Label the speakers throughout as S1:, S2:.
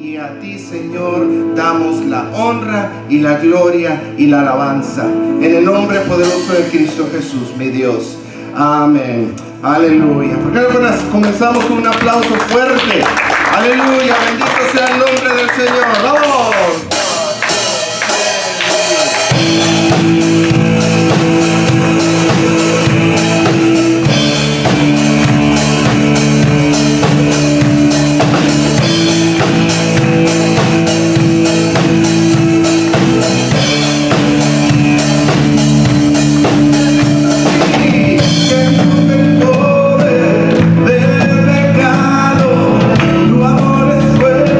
S1: Y a ti, Señor, damos la honra y la gloria y la alabanza. En el nombre poderoso de Cristo Jesús, mi Dios. Amén. Aleluya. ¿Por qué no comenzamos con un aplauso fuerte? Aleluya. Bendito sea el nombre del Señor. ¡Vamos! Tu amor es fuerte.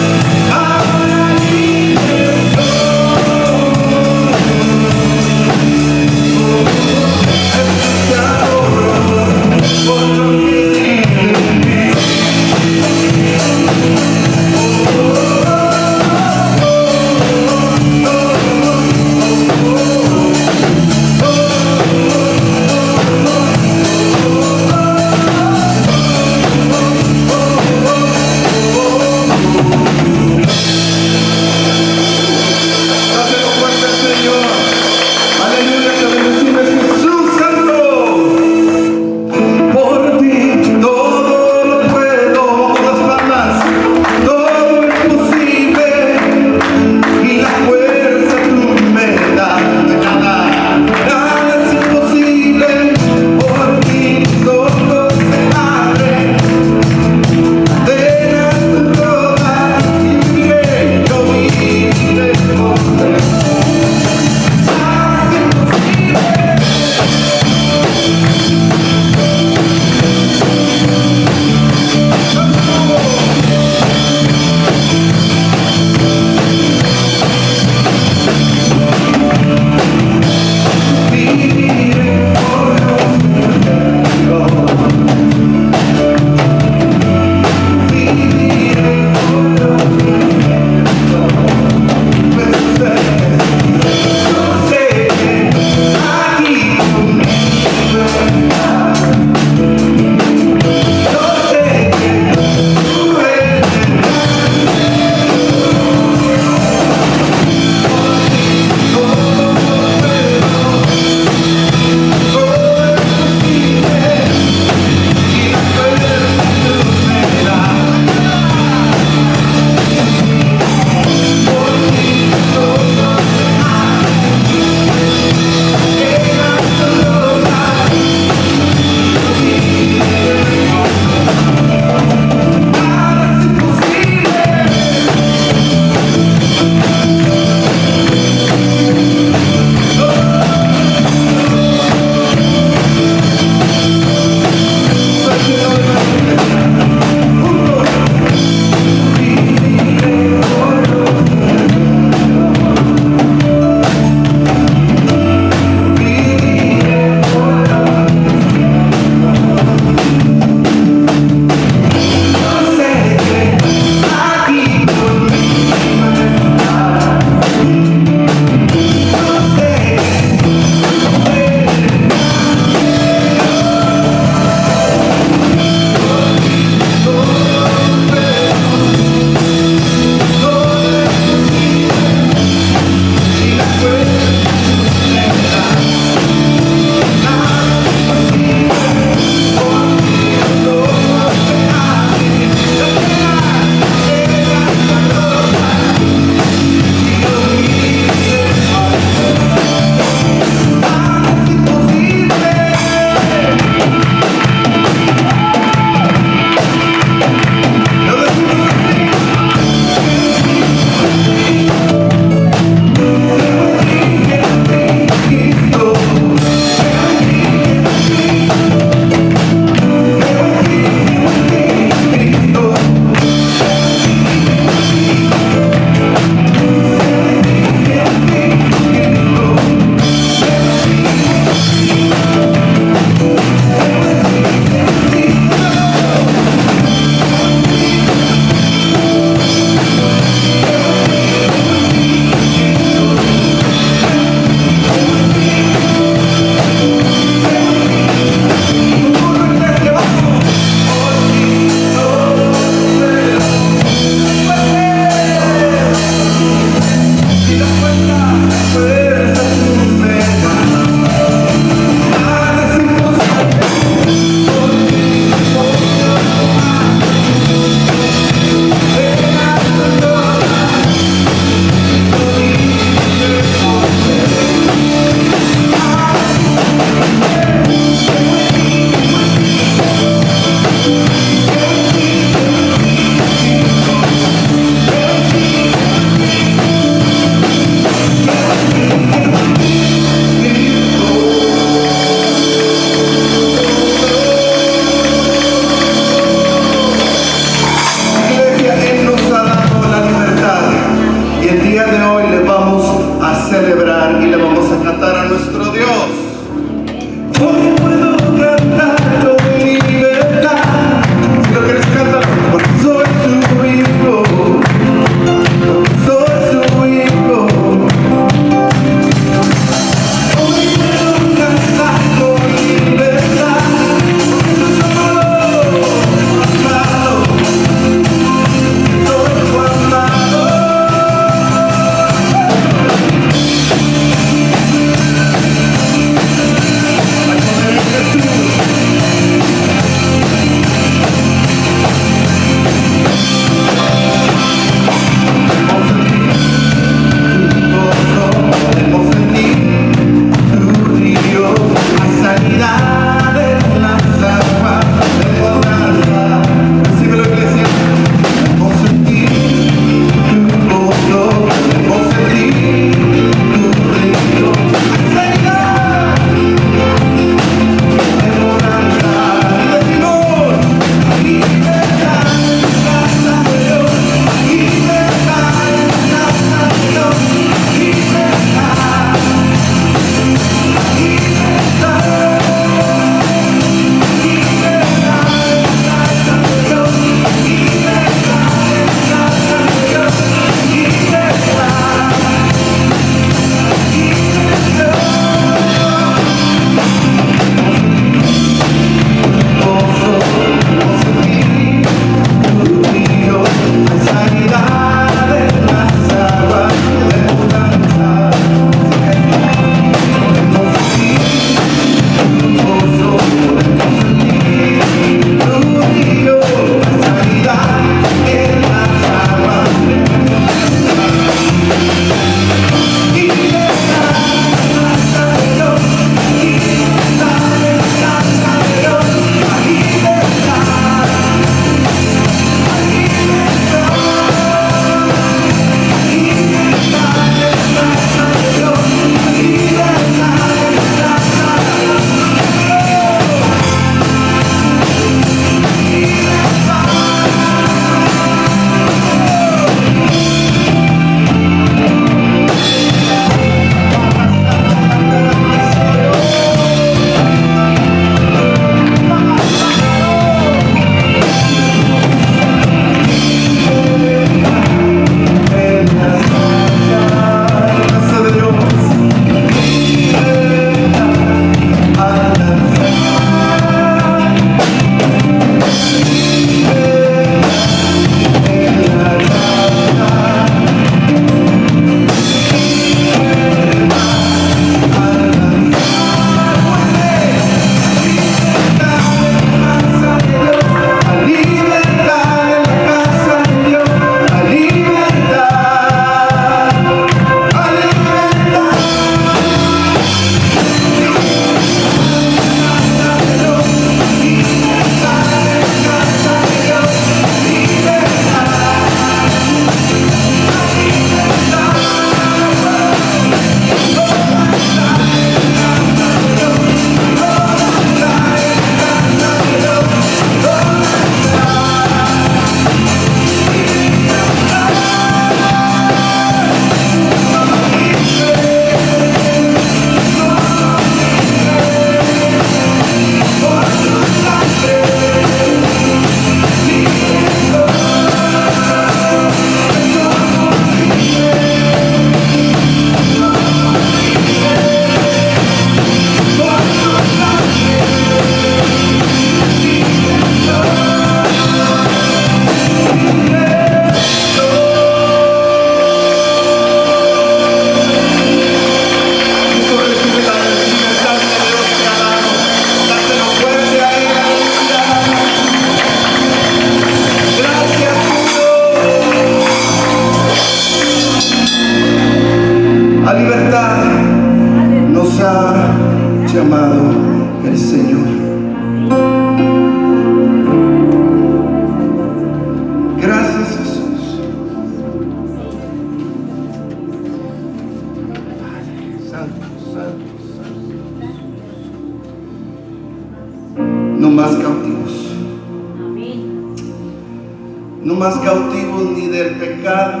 S1: no más cautivos ni del pecado,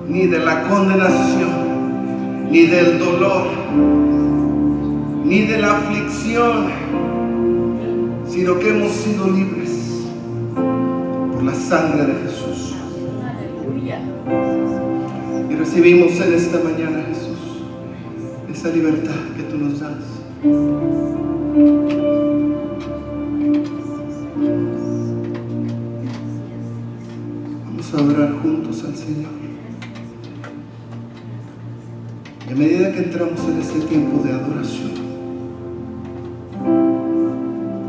S1: ni de la condenación, ni del dolor, ni de la aflicción, sino que hemos sido libres por la sangre de Jesús. Y recibimos en esta mañana, Jesús, esa libertad que tú nos das. Vamos a orar juntos al Señor. Y a medida que entramos en este tiempo de adoración,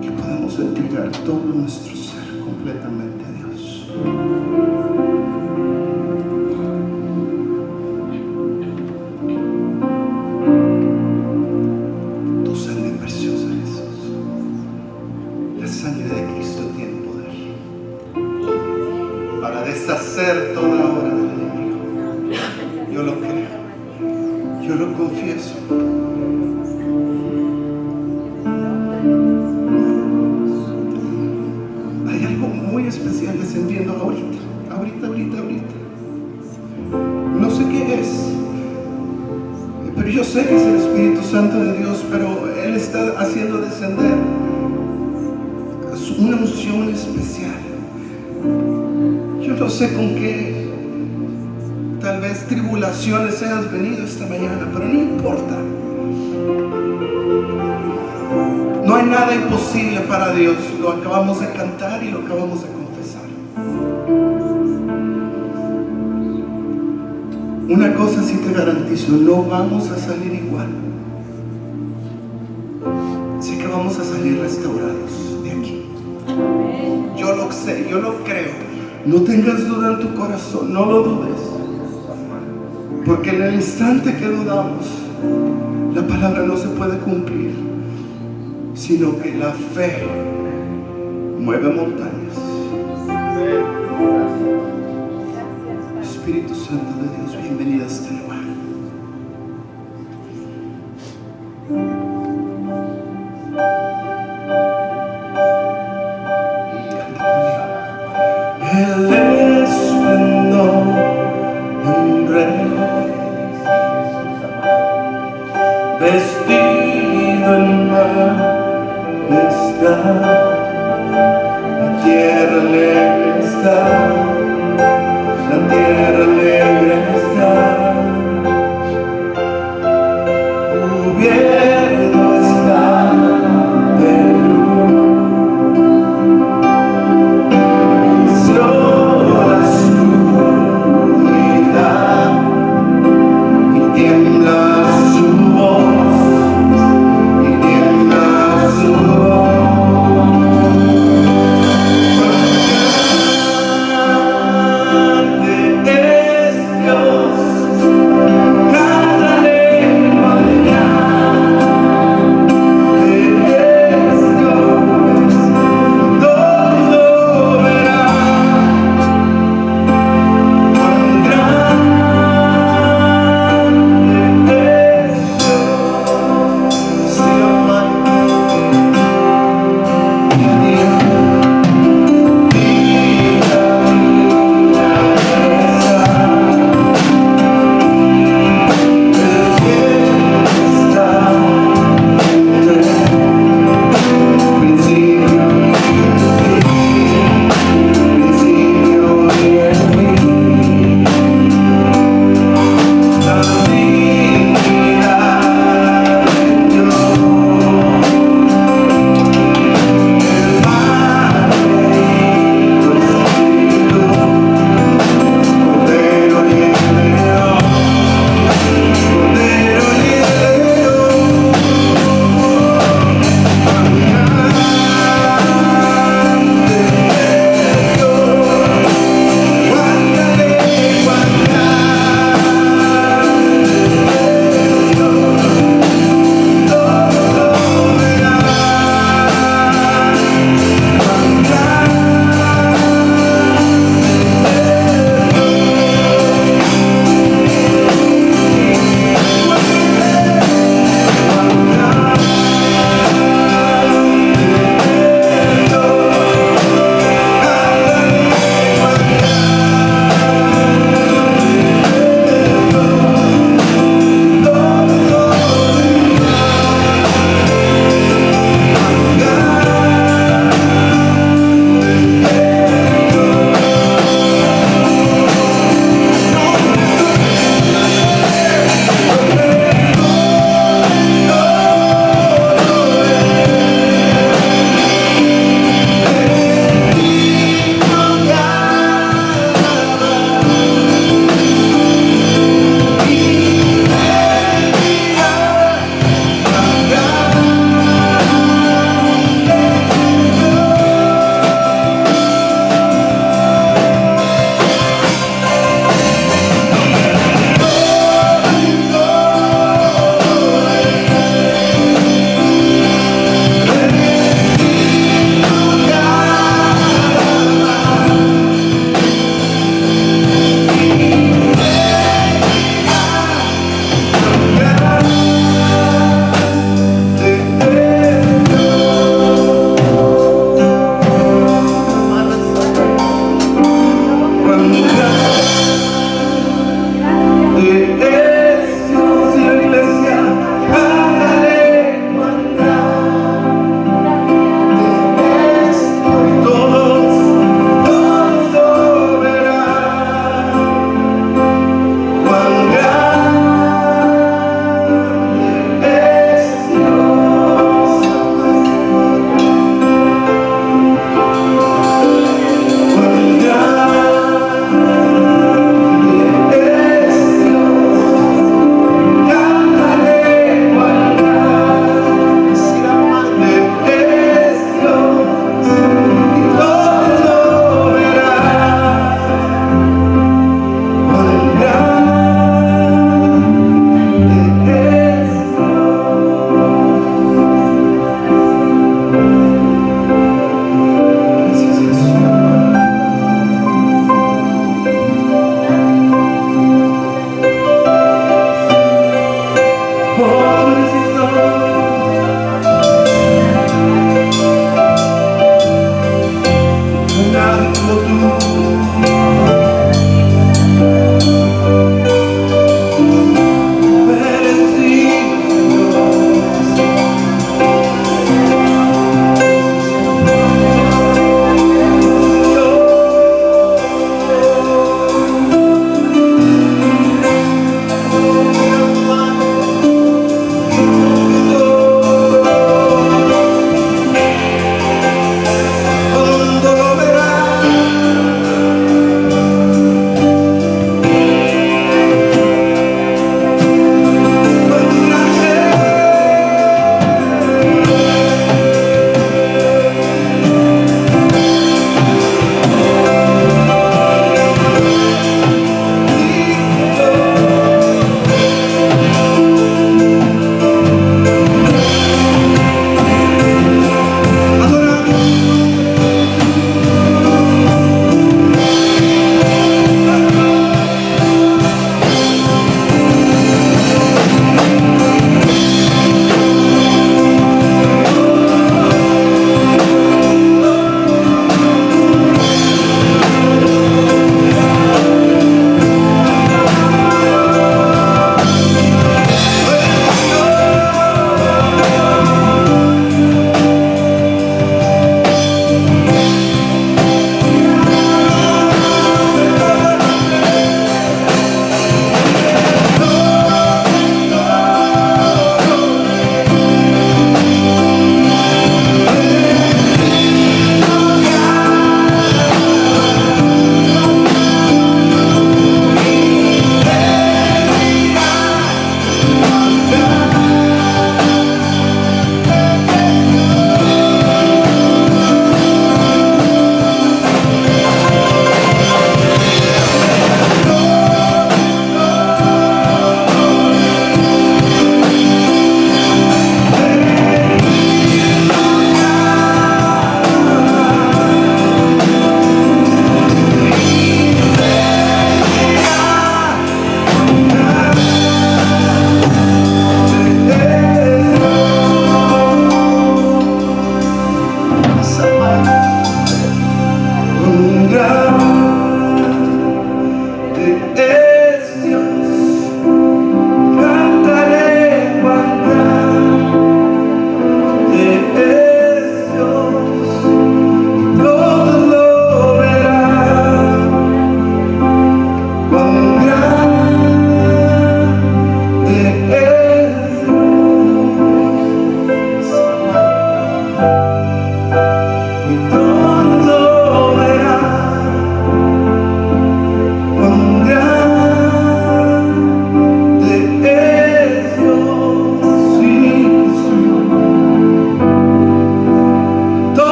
S1: que podamos entregar todo nuestro ser completamente a Dios. Tu sangre preciosa, Jesús. La sangre de Cristo tiene poder para deshacer toda obra del enemigo. Yo lo creo. Yo lo confieso. Hay algo muy especial descendiendo ahorita. No sé qué es, pero yo sé que es el Espíritu Santo de Dios, pero Él está haciendo descender una unción especial. Yo no sé con qué tal vez tribulaciones hayas venido esta mañana, pero no importa. No hay nada imposible para Dios. Lo acabamos de cantar y lo acabamos de confesar. Una cosa sí te garantizo, no vamos a salir igual. Sé que vamos a salir restaurados de aquí. Yo lo sé, yo lo creo. No tengas duda en tu corazón, no lo dudes. Porque en el instante que dudamos, la palabra no se puede cumplir, sino que la fe mueve montañas. Espíritu Santo de Dios, bienvenido a este lugar. El esplendor de un rey, vestido en majestad, la tierra alegre está, la tierra alegre está.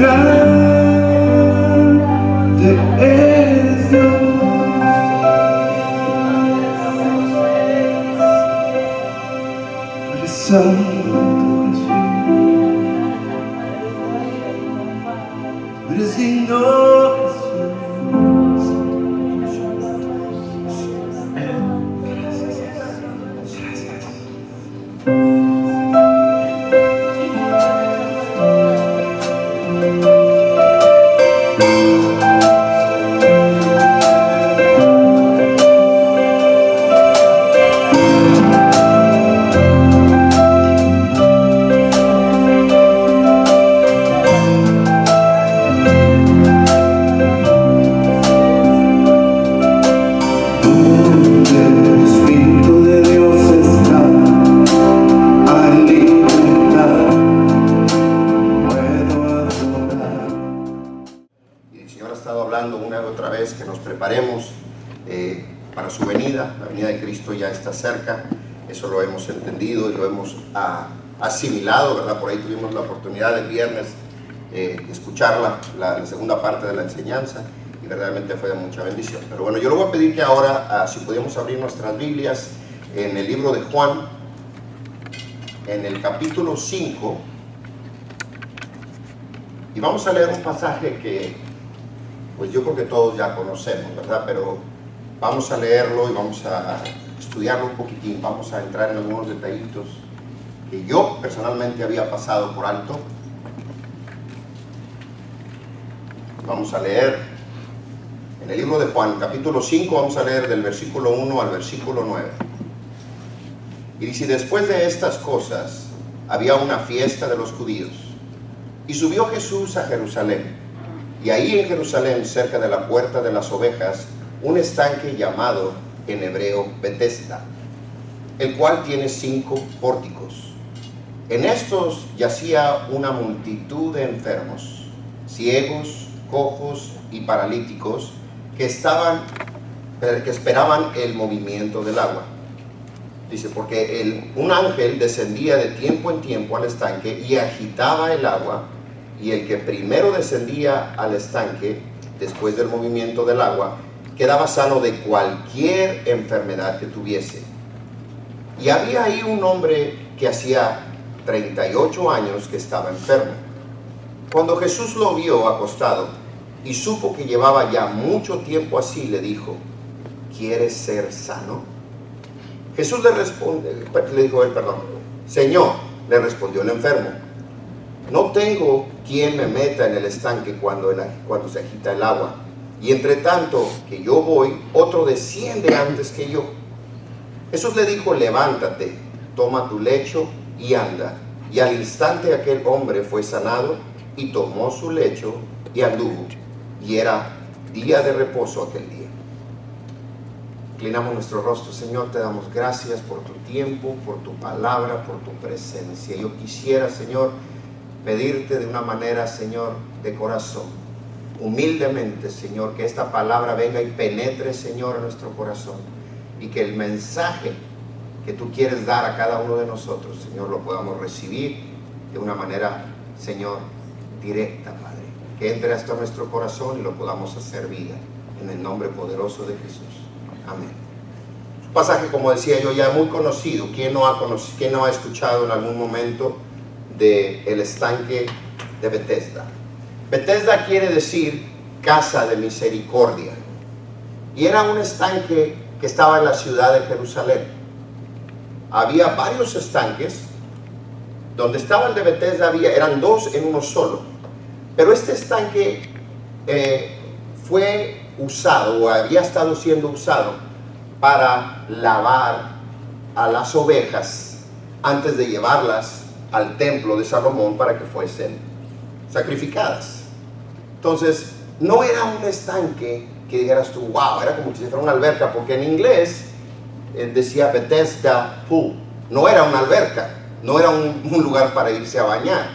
S1: grande es Dios. Tú eres santo, tú eres digno,
S2: para su venida. La venida de Cristo ya está cerca, eso lo hemos entendido y lo hemos asimilado, ¿verdad? Por ahí tuvimos la oportunidad el viernes de escuchar la segunda parte de la enseñanza y verdaderamente fue de mucha bendición. Pero bueno, yo le voy a pedir que ahora, si podemos abrir nuestras Biblias en el libro de Juan, en el capítulo 5, y vamos a leer un pasaje que pues yo creo que todos ya conocemos, ¿verdad? Pero vamos a leerlo y vamos a estudiarlo un poquitín, vamos a entrar en algunos detallitos que yo personalmente había pasado por alto. Vamos a leer en el libro de Juan, capítulo 5, vamos a leer del versículo 1 al versículo 9. Y dice: después de estas cosas había una fiesta de los judíos, y subió Jesús a Jerusalén, y ahí en Jerusalén, cerca de la puerta de las ovejas, un estanque llamado en hebreo Betesda, el cual tiene 5 pórticos. En estos yacía una multitud de enfermos, ciegos, cojos y paralíticos, que esperaban el movimiento del agua. Dice, porque un ángel descendía de tiempo en tiempo al estanque y agitaba el agua, y el que primero descendía al estanque, después del movimiento del agua, quedaba sano de cualquier enfermedad que tuviese. Y había ahí un hombre que hacía 38 años que estaba enfermo. Cuando Jesús lo vio acostado y supo que llevaba ya mucho tiempo así, le dijo: ¿quieres ser sano? Jesús le dijo él, Señor, le respondió el enfermo, no tengo quien me meta en el estanque cuando se agita el agua, y entre tanto que yo voy, otro desciende antes que yo. Jesús le dijo: levántate, toma tu lecho y anda. Y al instante aquel hombre fue sanado y tomó su lecho y anduvo. Y era día de reposo aquel día. Inclinamos nuestro rostro. Señor, te damos gracias por tu tiempo, por tu palabra, por tu presencia. Yo quisiera, Señor, pedirte de una manera, Señor, de corazón, humildemente, Señor, que esta palabra venga y penetre, Señor, en nuestro corazón, y que el mensaje que tú quieres dar a cada uno de nosotros, Señor, lo podamos recibir de una manera, Señor, directa, Padre, que entre hasta nuestro corazón y lo podamos hacer vida, en el nombre poderoso de Jesús. Amén. Un pasaje, como decía yo, ya muy conocido. ¿Quién no ha escuchado en algún momento del estanque de Betesda? Betesda quiere decir casa de misericordia, y era un estanque que estaba en la ciudad de Jerusalén. Había varios estanques. Donde estaba el de Betesda eran 2 en uno solo, pero este estanque fue usado, o había estado siendo usado, para lavar a las ovejas antes de llevarlas al templo de Salomón para que fuesen sacrificadas. Entonces no era un estanque que dijeras tú, wow, era como si fuera una alberca, porque en inglés decía Bethesda Pool. No era una alberca, no era un lugar para irse a bañar,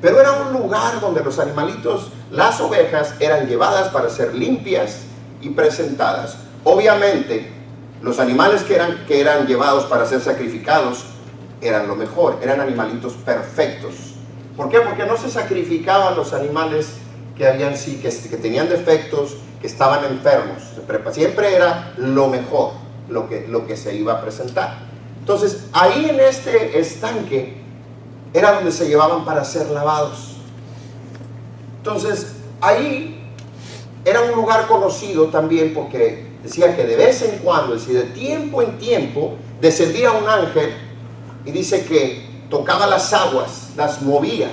S2: pero era un lugar donde los animalitos, las ovejas, eran llevadas para ser limpias y presentadas. Obviamente los animales que eran llevados para ser sacrificados eran lo mejor, eran animalitos perfectos, ¿Por qué? Porque no se sacrificaban los animales que habían sí, que tenían defectos, que estaban enfermos. Siempre era lo mejor lo que se iba a presentar. Entonces, ahí en este estanque era donde se llevaban para ser lavados. Entonces, ahí era un lugar conocido también porque decía que de vez en cuando, es decir, de tiempo en tiempo, descendía un ángel y dice que tocaba las aguas, las movía.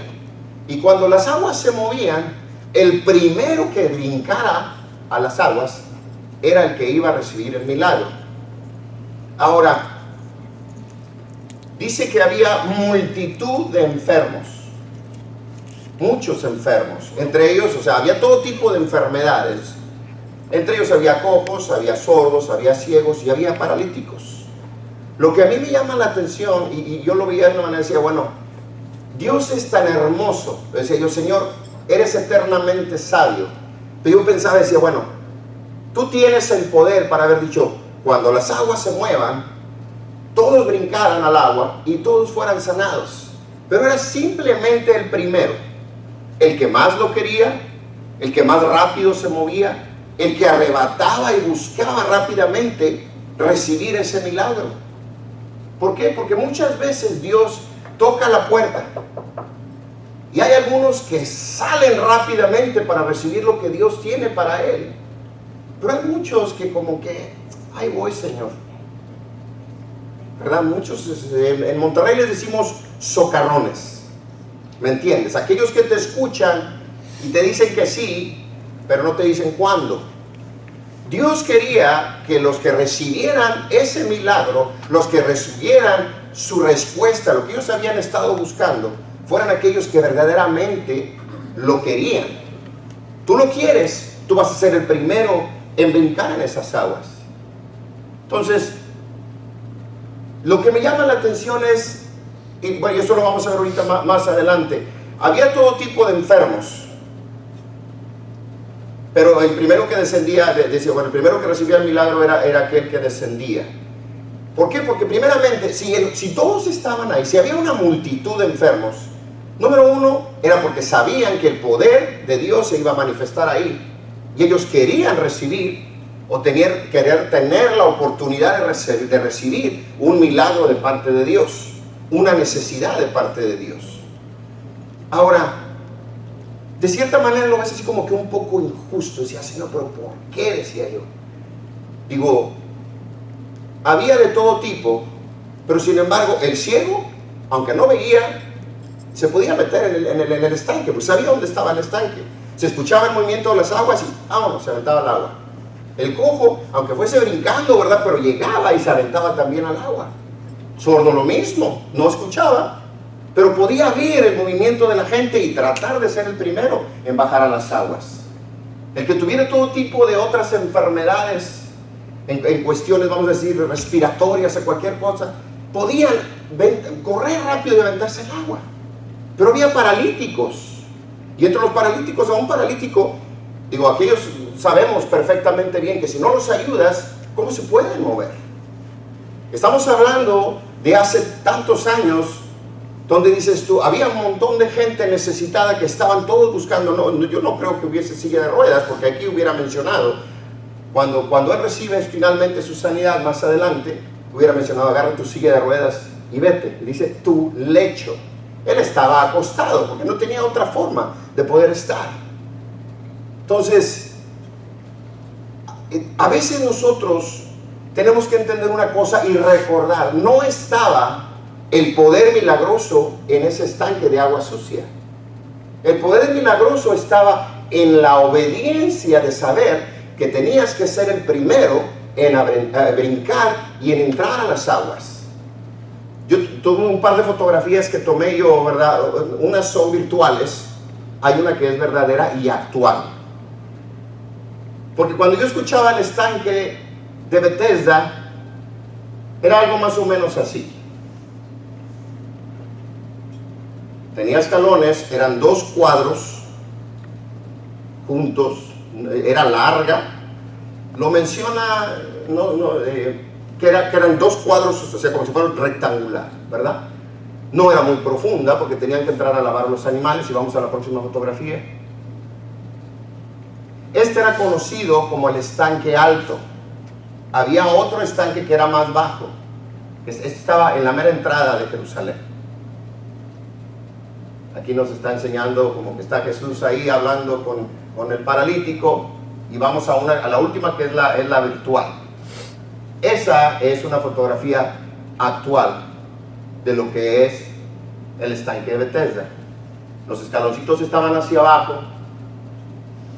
S2: Y cuando las aguas se movían, el primero que brincara a las aguas era el que iba a recibir el milagro. Ahora, dice que había multitud de enfermos, muchos enfermos, entre ellos, o sea, había todo tipo de enfermedades. Entre ellos había cojos, había sordos, había ciegos y había paralíticos. Lo que a mí me llama la atención, y yo lo veía de una manera, decía, bueno, Dios es tan hermoso. Decía yo, Señor, eres eternamente sabio. Pero yo pensaba, decía, bueno, tú tienes el poder para haber dicho, cuando las aguas se muevan, todos brincaran al agua y todos fueran sanados. Pero era simplemente el primero, el que más lo quería, el que más rápido se movía, el que arrebataba y buscaba rápidamente recibir ese milagro. ¿Por qué? Porque muchas veces Dios toca la puerta y hay algunos que salen rápidamente para recibir lo que Dios tiene para él, pero hay muchos que como que, ahí voy, Señor, ¿verdad? Muchos, en Monterrey les decimos socarrones, ¿me entiendes? Aquellos que te escuchan y te dicen que sí, pero no te dicen cuándo. Dios quería que los que recibieran ese milagro, los que recibieran su respuesta, lo que ellos habían estado buscando, fueran aquellos que verdaderamente lo querían. Tú lo quieres, tú vas a ser el primero en brincar en esas aguas. Entonces, lo que me llama la atención es, y bueno, eso lo vamos a ver ahorita más adelante, había todo tipo de enfermos. Pero el primero que descendía, decía, bueno, el primero que recibía el milagro era aquel que descendía. ¿Por qué? Porque primeramente, si todos estaban ahí, si había una multitud de enfermos, número uno, era porque sabían que el poder de Dios se iba a manifestar ahí. Y ellos querían recibir, o querer tener la oportunidad de recibir un milagro de parte de Dios, una necesidad de parte de Dios. Ahora, de cierta manera lo ves así como que un poco injusto. Decía, Señor, pero ¿por qué? Decía yo. Digo, había de todo tipo, pero sin embargo, el ciego, aunque no veía, se podía meter en el estanque, pues sabía dónde estaba el estanque. Se escuchaba el movimiento de las aguas y vámonos, se aventaba al agua. El cojo, aunque fuese brincando, ¿verdad? Pero llegaba y se aventaba también al agua. Sordo lo mismo, no escuchaba, pero podía ver el movimiento de la gente y tratar de ser el primero en bajar a las aguas. El que tuviera todo tipo de otras enfermedades, en cuestiones, vamos a decir, respiratorias o cualquier cosa, podían correr rápido y aventarse al agua. Pero había paralíticos. Y entre los paralíticos, a un paralítico, digo, aquellos sabemos perfectamente bien que si no los ayudas, ¿cómo se pueden mover? Estamos hablando de hace tantos años, donde dices tú, había un montón de gente necesitada que estaban todos buscando. Yo no creo que hubiese silla de ruedas, porque aquí hubiera mencionado, cuando él recibe finalmente su sanidad más adelante, hubiera mencionado, agarra tu silla de ruedas y vete. Y dice, tu lecho. Él estaba acostado, porque no tenía otra forma de poder estar. Entonces, a veces nosotros tenemos que entender una cosa y recordar, no estaba el poder milagroso en ese estanque de agua sucia. El poder milagroso estaba en la obediencia de saber que tenías que ser el primero en brincar y en entrar a las aguas. Yo tuve un par de fotografías que tomé yo, ¿verdad? Unas son virtuales, hay una que es verdadera y actual. Porque cuando yo escuchaba el estanque de Bethesda, era algo más o menos así. Tenía escalones, eran 2 cuadros juntos, era larga. Lo menciona, que eran 2 cuadros, o sea, como si fuera rectangular, ¿verdad? No era muy profunda porque tenían que entrar a lavar los animales, y vamos a la próxima fotografía. Este era conocido como el estanque alto. Había otro estanque que era más bajo. Este estaba en la mera entrada de Jerusalén. Aquí nos está enseñando como que está Jesús ahí hablando con el paralítico, y vamos a la última, que es la virtual. Esa es una fotografía actual de lo que es el estanque de Bethesda. Los escaloncitos estaban hacia abajo.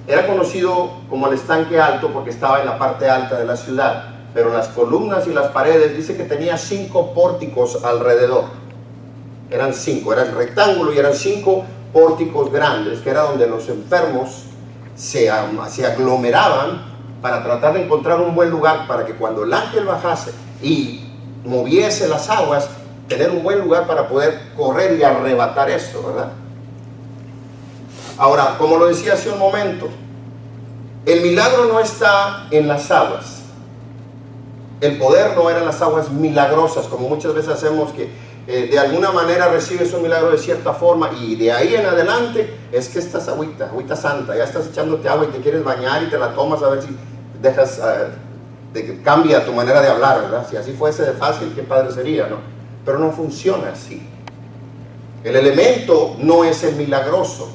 S2: Era conocido como el estanque alto porque estaba en la parte alta de la ciudad, pero las columnas y las paredes, dice que tenía 5 pórticos alrededor. Eran 5, era el rectángulo, y eran 5 pórticos grandes, que era donde los enfermos se aglomeraban para tratar de encontrar un buen lugar para que cuando el ángel bajase y moviese las aguas, tener un buen lugar para poder correr y arrebatar esto, ¿verdad? Ahora, como lo decía hace un momento, el milagro no está en las aguas. El poder no era en las aguas milagrosas, como muchas veces hacemos, que de alguna manera recibes un milagro de cierta forma, y de ahí en adelante es que estás agüita santa, ya estás echándote agua y te quieres bañar y te la tomas a ver si dejas de que cambia tu manera de hablar, ¿verdad? Si así fuese de fácil, qué padre sería, ¿no? Pero no funciona así. El elemento no es el milagroso.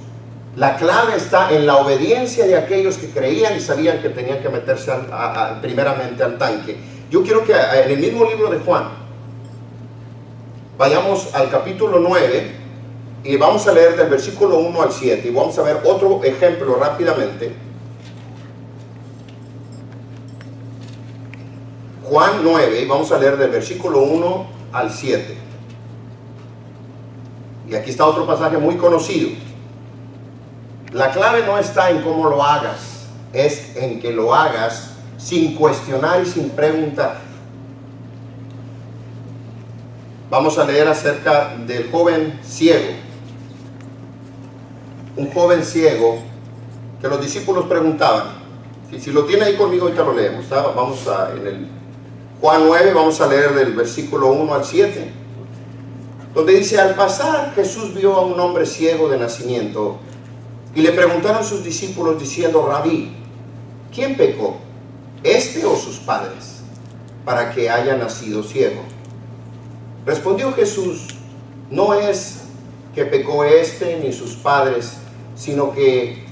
S2: La clave está en la obediencia de aquellos que creían y sabían que tenían que meterse primeramente al tanque. Yo quiero que en el mismo libro de Juan vayamos al capítulo 9 y vamos a leer del versículo 1 al 7, y vamos a ver otro ejemplo rápidamente. Juan 9, y vamos a leer del versículo 1 al 7. Y aquí está otro pasaje muy conocido. La clave no está en cómo lo hagas, es en que lo hagas sin cuestionar y sin preguntar. Vamos a leer acerca del joven ciego. Un joven ciego que los discípulos preguntaban. Si lo tiene ahí conmigo, ahorita lo leemos, ¿tá? Vamos en el Juan 9, vamos a leer del versículo 1 al 7, donde dice: al pasar Jesús vio a un hombre ciego de nacimiento, y le preguntaron sus discípulos diciendo: Rabí, ¿quién pecó, este o sus padres, para que haya nacido ciego? Respondió Jesús: no es que pecó este ni sus padres, sino que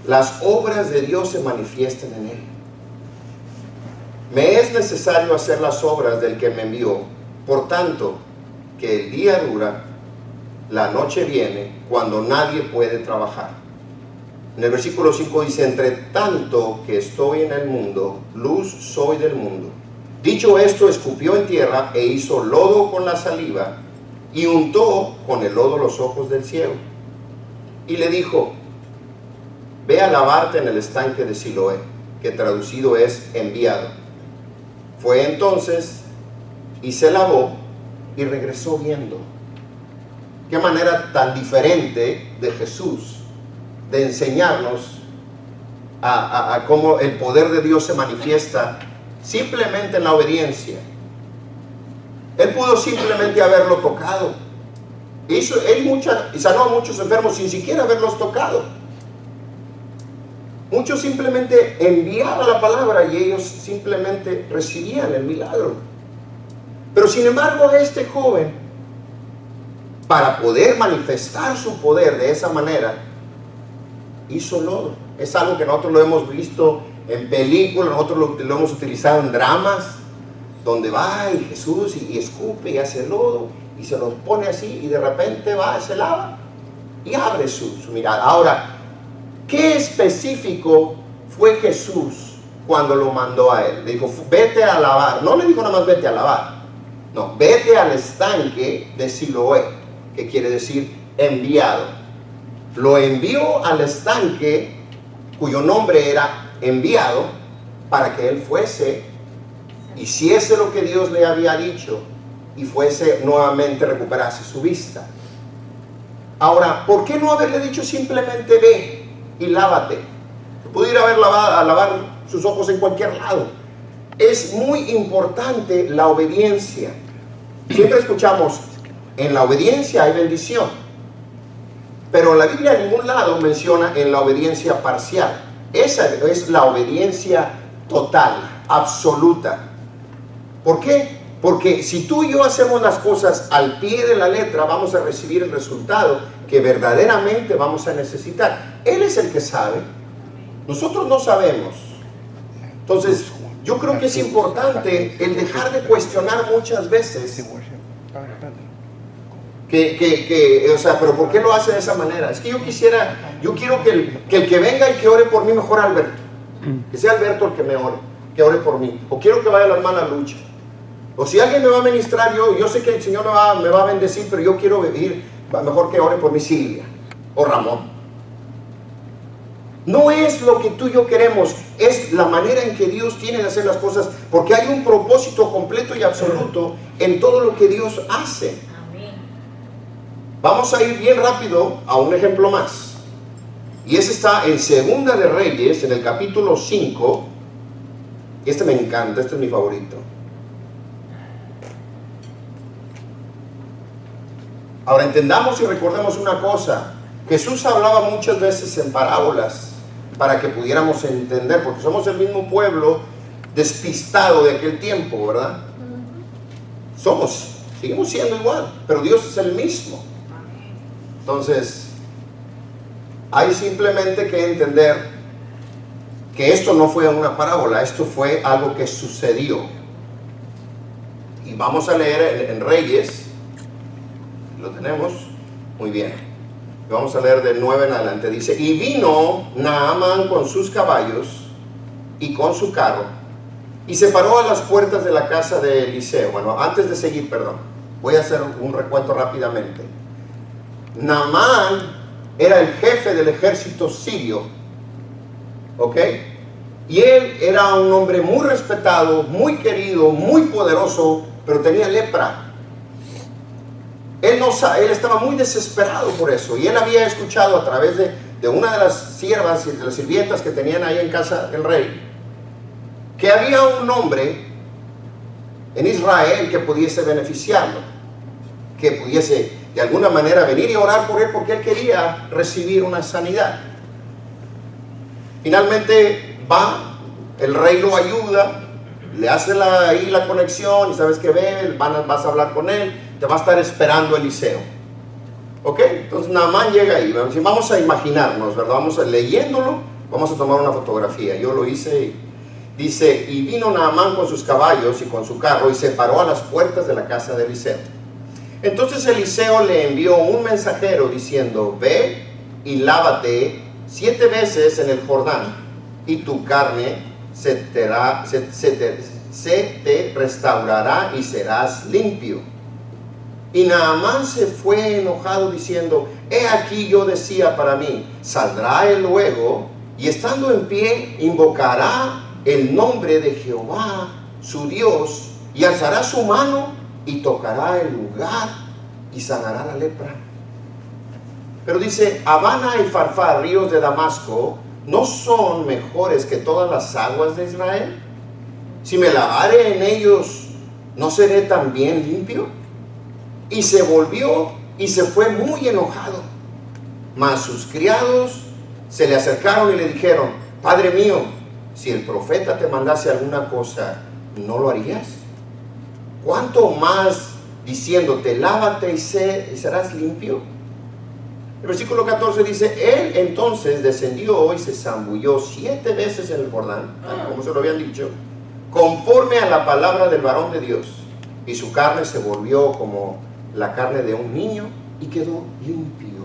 S2: las obras de Dios se manifiesten en él. Me es necesario hacer las obras del que me envió, por tanto que el día dura, la noche viene, cuando nadie puede trabajar. En el versículo 5 dice: entre tanto que estoy en el mundo, luz soy del mundo. Dicho esto, escupió en tierra e hizo lodo con la saliva, y untó con el lodo los ojos del ciego. Y le dijo: ve a lavarte en el estanque de Siloé, que traducido es enviado. Fue entonces y se lavó y regresó viendo. Qué manera tan diferente de Jesús de enseñarnos a cómo el poder de Dios se manifiesta simplemente en la obediencia. Él pudo simplemente haberlo tocado. Y sanó a muchos enfermos sin siquiera haberlos tocado. Muchos simplemente enviaban la palabra y ellos simplemente recibían el milagro. Pero sin embargo, este joven, para poder manifestar su poder de esa manera, hizo lodo. Es algo que nosotros lo hemos visto en películas, nosotros lo hemos utilizado en dramas, donde va y Jesús y escupe y hace lodo y se los pone así, y de repente va, se lava y abre su mirada. Ahora, ¿qué específico fue Jesús cuando lo mandó a él? Le dijo: vete a lavar. No le dijo nada más vete a lavar. No, vete al estanque de Siloé, que quiere decir enviado. Lo envió al estanque cuyo nombre era enviado, para que él fuese, hiciese lo que Dios le había dicho y fuese nuevamente, recuperase su vista. Ahora, ¿por qué no haberle dicho simplemente ve y lávate? Pudiera haber a lavar sus ojos en cualquier lado. Es muy importante la obediencia. Siempre escuchamos: En la obediencia hay bendición. Pero la Biblia en ningún lado menciona en la obediencia parcial. Esa es la obediencia total, absoluta. ¿Por qué? Porque si tú y yo hacemos las cosas al pie de la letra, vamos a recibir el resultado que verdaderamente vamos a necesitar. Él es el que sabe. Nosotros no sabemos. Entonces, yo creo que es importante el dejar de cuestionar muchas veces o sea, pero ¿por qué lo hace de esa manera? Es que yo quiero que el que venga y que ore por mí, mejor Alberto. Que sea Alberto el que me ore, que ore por mí. O quiero que vaya la hermana Lucha. O si alguien me va a ministrar, yo sé que el Señor me va a bendecir, pero yo quiero vivir, mejor que ore por mí Silvia o Ramón. No es lo que tú y yo queremos, es la manera en que Dios tiene de hacer las cosas, porque hay un propósito completo y absoluto en todo lo que Dios hace. Vamos a ir bien rápido a un ejemplo más. Y ese está en Segunda de Reyes, en el capítulo 5. Este me encanta, este es mi favorito. Ahora entendamos y recordemos una cosa. Jesús hablaba muchas veces en parábolas para que pudiéramos entender, porque somos el mismo pueblo despistado de aquel tiempo, ¿verdad? Seguimos siendo igual, pero Dios es el mismo. Entonces, hay simplemente que entender que esto no fue una parábola, esto fue algo que sucedió. Y vamos a leer en Reyes, lo tenemos, muy bien. Vamos a leer del 9 en adelante. Dice, y vino Naamán con sus caballos y con su carro, y se paró a las puertas de la casa de Eliseo. Bueno, antes de seguir, perdón, voy a hacer un recuento rápidamente. Naamán era el jefe del ejército sirio, ¿ok? Y él era un hombre muy respetado, muy querido, muy poderoso, pero tenía lepra. Él estaba muy desesperado por eso, y él había escuchado a través de una de las siervas y de las sirvientas que tenían ahí en casa del rey, que había un hombre en Israel que pudiese beneficiarlo, que pudiese de alguna manera venir y orar por él, porque él quería recibir una sanidad. Finalmente va, el rey lo ayuda, le hace ahí la conexión, y sabes que vas a hablar con él, te va a estar esperando Eliseo. ¿Ok? Entonces Naamán llega ahí. Vamos a imaginarnos, ¿verdad? Leyéndolo, vamos a tomar una fotografía. Yo lo hice. Dice, y vino Naamán con sus caballos y con su carro, y se paró a las puertas de la casa de Eliseo. Entonces Eliseo le envió un mensajero diciendo, ve y lávate 7 veces en el Jordán, y tu carne se te restaurará y serás limpio. Y Naamán se fue enojado diciendo, he aquí yo decía para mí, saldrá él luego, y estando en pie invocará el nombre de Jehová su Dios, y alzará su mano y tocará el lugar y sanará la lepra. Pero dice, Abana y Farfar, ríos de Damasco, ¿no son mejores que todas las aguas de Israel? Si me lavare en ellos, ¿no seré también limpio? Y se volvió y se fue muy enojado. Mas sus criados se le acercaron y le dijeron, Padre mío, si el profeta te mandase alguna cosa, ¿no lo harías? ¿Cuánto más diciéndote, lávate y serás limpio? El versículo 14 dice, él entonces descendió y se zambulló 7 veces en el Jordán, como se lo habían dicho, conforme a la palabra del varón de Dios, y su carne se volvió como la carne de un niño y quedó limpio.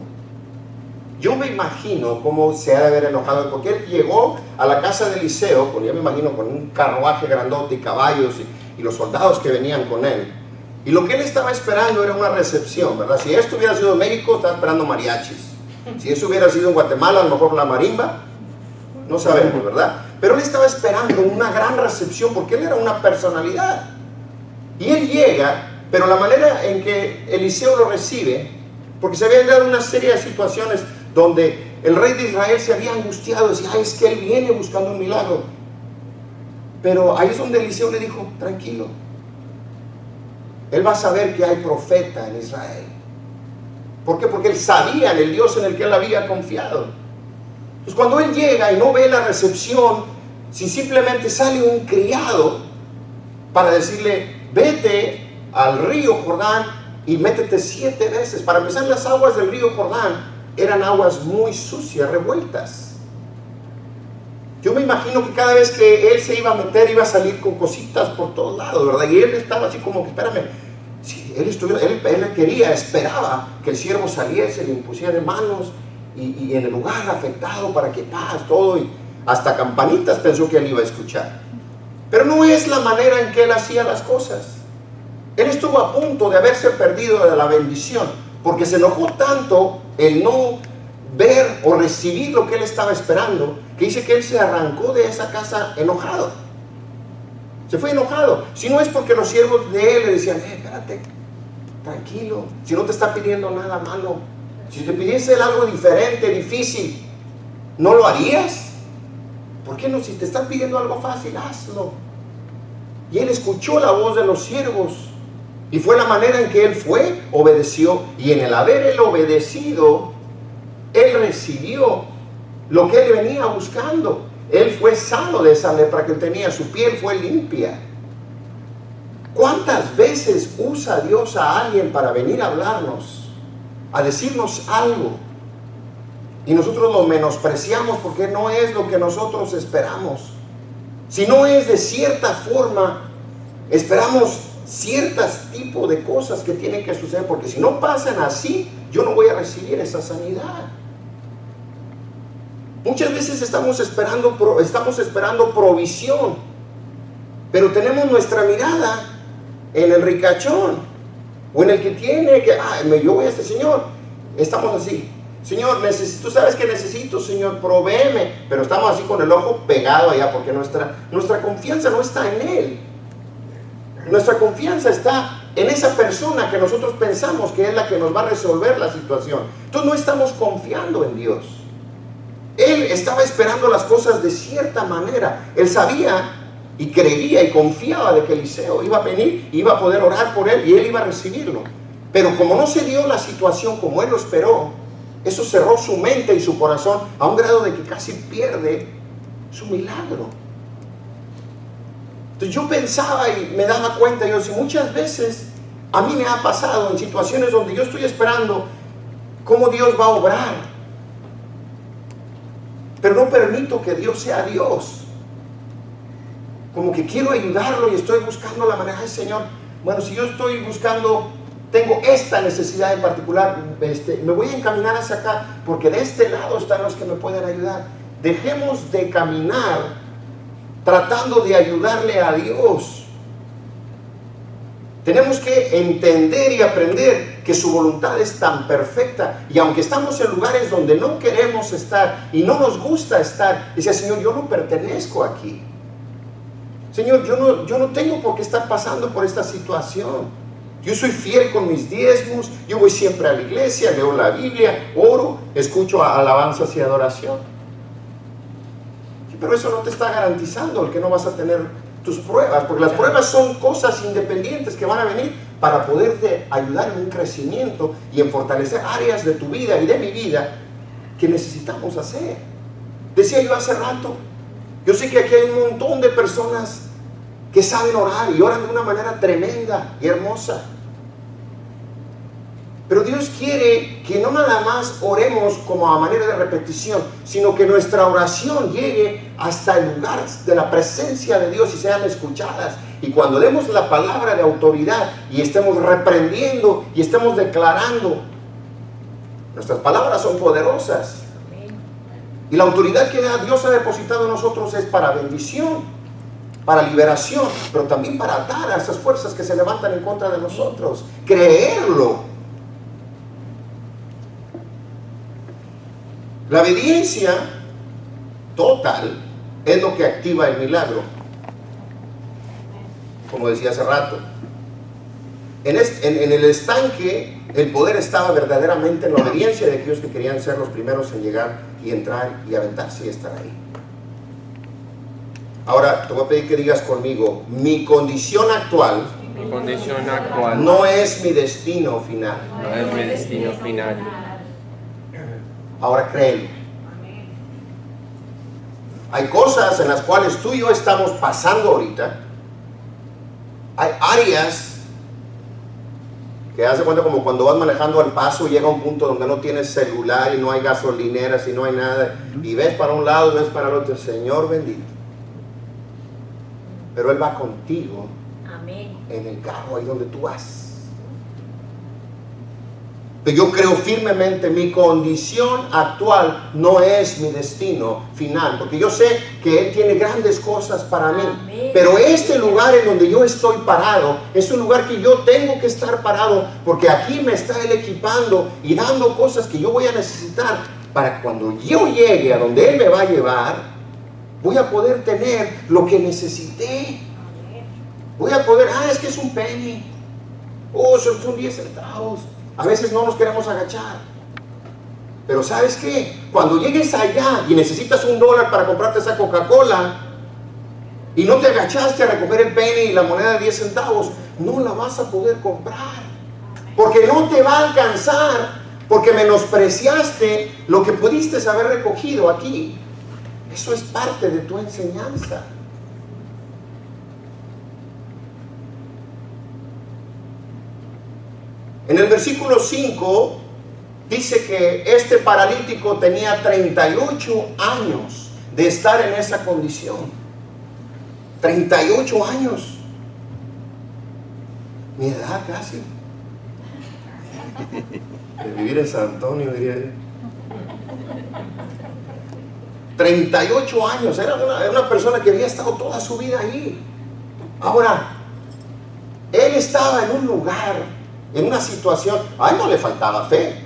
S2: Yo me imagino cómo se ha de haber enojado, porque él llegó a la casa de Eliseo, yo me imagino con un carruaje grandote y caballos y los soldados que venían con él. Y lo que él estaba esperando era una recepción, ¿verdad? Si esto hubiera sido en México, estaba esperando mariachis. Si eso hubiera sido en Guatemala, a lo mejor la marimba, no sabemos, ¿verdad? Pero él estaba esperando una gran recepción, porque él era una personalidad. Y él llega, pero la manera en que Eliseo lo recibe, porque se habían dado una serie de situaciones donde el rey de Israel se había angustiado, decía, es que él viene buscando un milagro. Pero ahí es donde Eliseo le dijo, tranquilo, él va a saber que hay profeta en Israel. ¿Por qué? Porque él sabía en el Dios en el que él había confiado. Pues cuando él llega y no ve la recepción, si simplemente sale un criado para decirle, vete al río Jordán y métete 7 veces. Para empezar, las aguas del río Jordán eran aguas muy sucias, revueltas. Yo me imagino que cada vez que él se iba a meter, iba a salir con cositas por todos lados, ¿verdad? Y él estaba así como que, espérame, si él quería, esperaba que el siervo saliese, le impusiera manos y en el lugar afectado para que paz, todo, y hasta campanitas pensó que él iba a escuchar. Pero no es la manera en que él hacía las cosas. Él estuvo a punto de haberse perdido de la bendición, porque se enojó tanto el no ver o recibir lo que él estaba esperando, que dice que él se arrancó de esa casa enojado. Se fue enojado. Si no es porque los siervos de él le decían, espérate, tranquilo, si no te está pidiendo nada malo, si te pidiese algo diferente, difícil, ¿no lo harías? ¿Por qué no? Si te están pidiendo algo fácil, hazlo. Y él escuchó la voz de los siervos, y fue la manera en que él fue, obedeció, y en el haber él obedecido, él recibió lo que él venía buscando. Él fue sano de esa lepra que él tenía, su piel fue limpia. ¿Cuántas veces usa Dios a alguien para venir a hablarnos, a decirnos algo, y nosotros lo menospreciamos porque no es lo que nosotros esperamos? Si no es de cierta forma, esperamos ciertos tipos de cosas que tienen que suceder, porque si no pasan así, yo no voy a recibir esa sanidad. Muchas veces estamos esperando provisión, pero tenemos nuestra mirada en el ricachón o en el que tiene que, yo voy a este Señor. Estamos así, Señor, tú sabes que necesito, Señor, provéeme, pero estamos así con el ojo pegado allá, porque nuestra confianza no está en Él. Nuestra confianza está en esa persona que nosotros pensamos que es la que nos va a resolver la situación. Entonces no estamos confiando en Dios. Él estaba esperando las cosas de cierta manera. Él sabía y creía y confiaba de que Eliseo iba a venir, iba a poder orar por él y él iba a recibirlo. Pero como no se dio la situación como él lo esperó, eso cerró su mente y su corazón a un grado de que casi pierde su milagro. Entonces yo pensaba y me daba cuenta, yo decía, muchas veces a mí me ha pasado en situaciones donde yo estoy esperando cómo Dios va a obrar, pero no permito que Dios sea Dios. Como que quiero ayudarlo y estoy buscando la manera. Ay, Señor, bueno, si yo estoy buscando, tengo esta necesidad en particular, me voy a encaminar hacia acá, porque de este lado están los que me pueden ayudar. Dejemos de caminar tratando de ayudarle a Dios. Tenemos que entender y aprender que su voluntad es tan perfecta, y aunque estamos en lugares donde no queremos estar y no nos gusta estar, dice, Señor, yo no pertenezco aquí. Señor, yo no tengo por qué estar pasando por esta situación. Yo soy fiel con mis diezmos, yo voy siempre a la iglesia, leo la Biblia, oro, escucho alabanzas y adoración. Pero eso no te está garantizando el que no vas a tener tus pruebas, porque las pruebas son cosas independientes que van a venir para poderte ayudar en un crecimiento y en fortalecer áreas de tu vida y de mi vida que necesitamos hacer. Decía yo hace rato, yo sé que aquí hay un montón de personas que saben orar y oran de una manera tremenda y hermosa. Pero Dios quiere que no nada más oremos como a manera de repetición, sino que nuestra oración llegue hasta el lugar de la presencia de Dios y sean escuchadas. Y cuando demos la palabra de autoridad y estemos reprendiendo y estemos declarando, nuestras palabras son poderosas. Y la autoridad que Dios ha depositado en nosotros es para bendición, para liberación, pero también para atar a esas fuerzas que se levantan en contra de nosotros. Creerlo. La obediencia total es lo que activa el milagro. Como decía hace rato, en el estanque el poder estaba verdaderamente en la obediencia de aquellos que querían ser los primeros en llegar y entrar y aventarse y estar ahí. Ahora te voy a pedir que digas conmigo, mi condición actual
S3: Mi condición actual
S2: no es mi destino final.
S3: no es mi destino final.
S2: Ahora créelo. Hay cosas en las cuales tú y yo estamos pasando ahorita. Hay áreas que hace cuenta como cuando vas manejando al paso, llega un punto donde no tienes celular y no hay gasolineras y no hay nada, y ves para un lado, ves para el otro. Señor bendito, pero Él va contigo.
S4: Amén.
S2: En el carro, ahí donde tú vas. Pero yo creo firmemente, mi condición actual no es mi destino final, porque yo sé que Él tiene grandes cosas para mí.
S4: Amén.
S2: Pero este lugar en donde yo estoy parado es un lugar que yo tengo que estar parado, porque aquí me está Él equipando y dando cosas que yo voy a necesitar para que cuando yo llegue a donde Él me va a llevar, voy a poder tener lo que necesité. Voy a poder, es que es un penny, son 10 centavos. A veces no nos queremos agachar. Pero ¿sabes qué? Cuando llegues allá y necesitas $1 para comprarte esa Coca-Cola y no te agachaste a recoger el penny y la moneda de 10 centavos, no la vas a poder comprar. Porque no te va a alcanzar, porque menospreciaste lo que pudiste haber recogido aquí. Eso es parte de tu enseñanza. En el versículo 5 dice que este paralítico tenía 38 años de estar en esa condición. 38 años. Mi edad casi. De vivir en San Antonio, diría yo. 38 años. Era una persona que había estado toda su vida ahí. Ahora, él estaba en un lugar, en una situación, a él no le faltaba fe.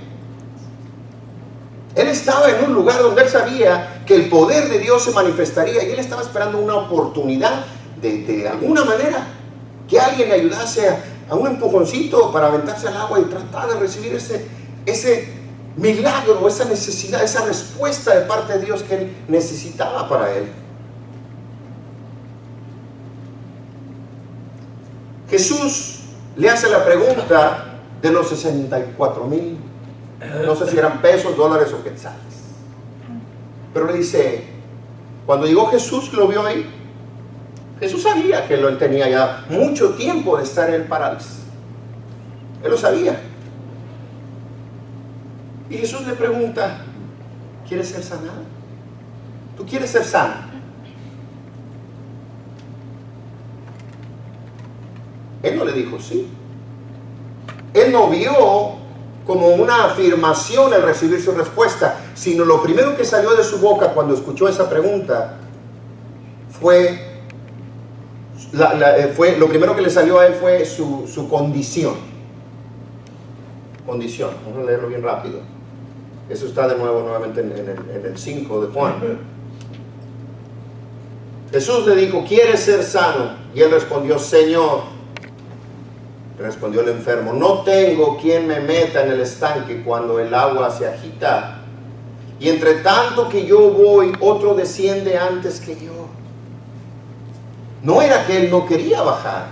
S2: Él estaba en un lugar donde él sabía que el poder de Dios se manifestaría y él estaba esperando una oportunidad de alguna manera, que alguien le ayudase a un empujoncito para aventarse al agua y tratar de recibir ese milagro, esa necesidad, esa respuesta de parte de Dios que él necesitaba para él. Jesús le hace la pregunta de los 64,000, no sé si eran pesos, dólares o quetzales, pero le dice, cuando llegó Jesús, lo vio ahí, Jesús sabía que él tenía ya mucho tiempo de estar en el parálisis, él lo sabía, y Jesús le pregunta, ¿quieres ser sanado? ¿Tú quieres ser sano? Él no le dijo sí. Él no vio como una afirmación el recibir su respuesta, sino lo primero que salió de su boca cuando escuchó esa pregunta fue lo primero que le salió a él fue su condición. Condición, vamos a leerlo bien rápido. Eso está nuevamente en el 5 de Juan. Jesús le dijo, ¿quieres ser sano? Y él respondió, Señor. Respondió el enfermo, no tengo quien me meta en el estanque cuando el agua se agita, y entre tanto que yo voy, otro desciende antes que yo. No era que él no quería bajar,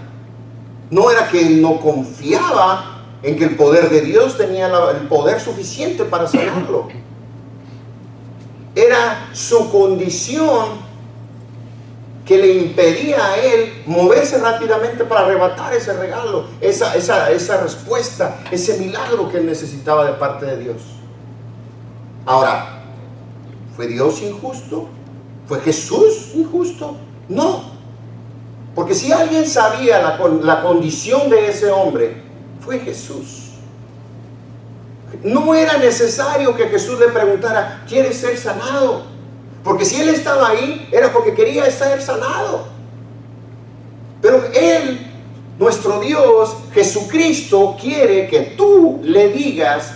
S2: no era que él no confiaba en que el poder de Dios tenía el poder suficiente para sanarlo. Era su condición que le impedía a él moverse rápidamente para arrebatar ese regalo, esa respuesta, ese milagro que él necesitaba de parte de Dios. Ahora, ¿fue Dios injusto? ¿Fue Jesús injusto? No, porque si alguien sabía la condición de ese hombre, fue Jesús. No era necesario que Jesús le preguntara, ¿quieres ser sanado? Porque si él estaba ahí, era porque quería estar sanado. Pero él, nuestro Dios, Jesucristo, quiere que tú le digas,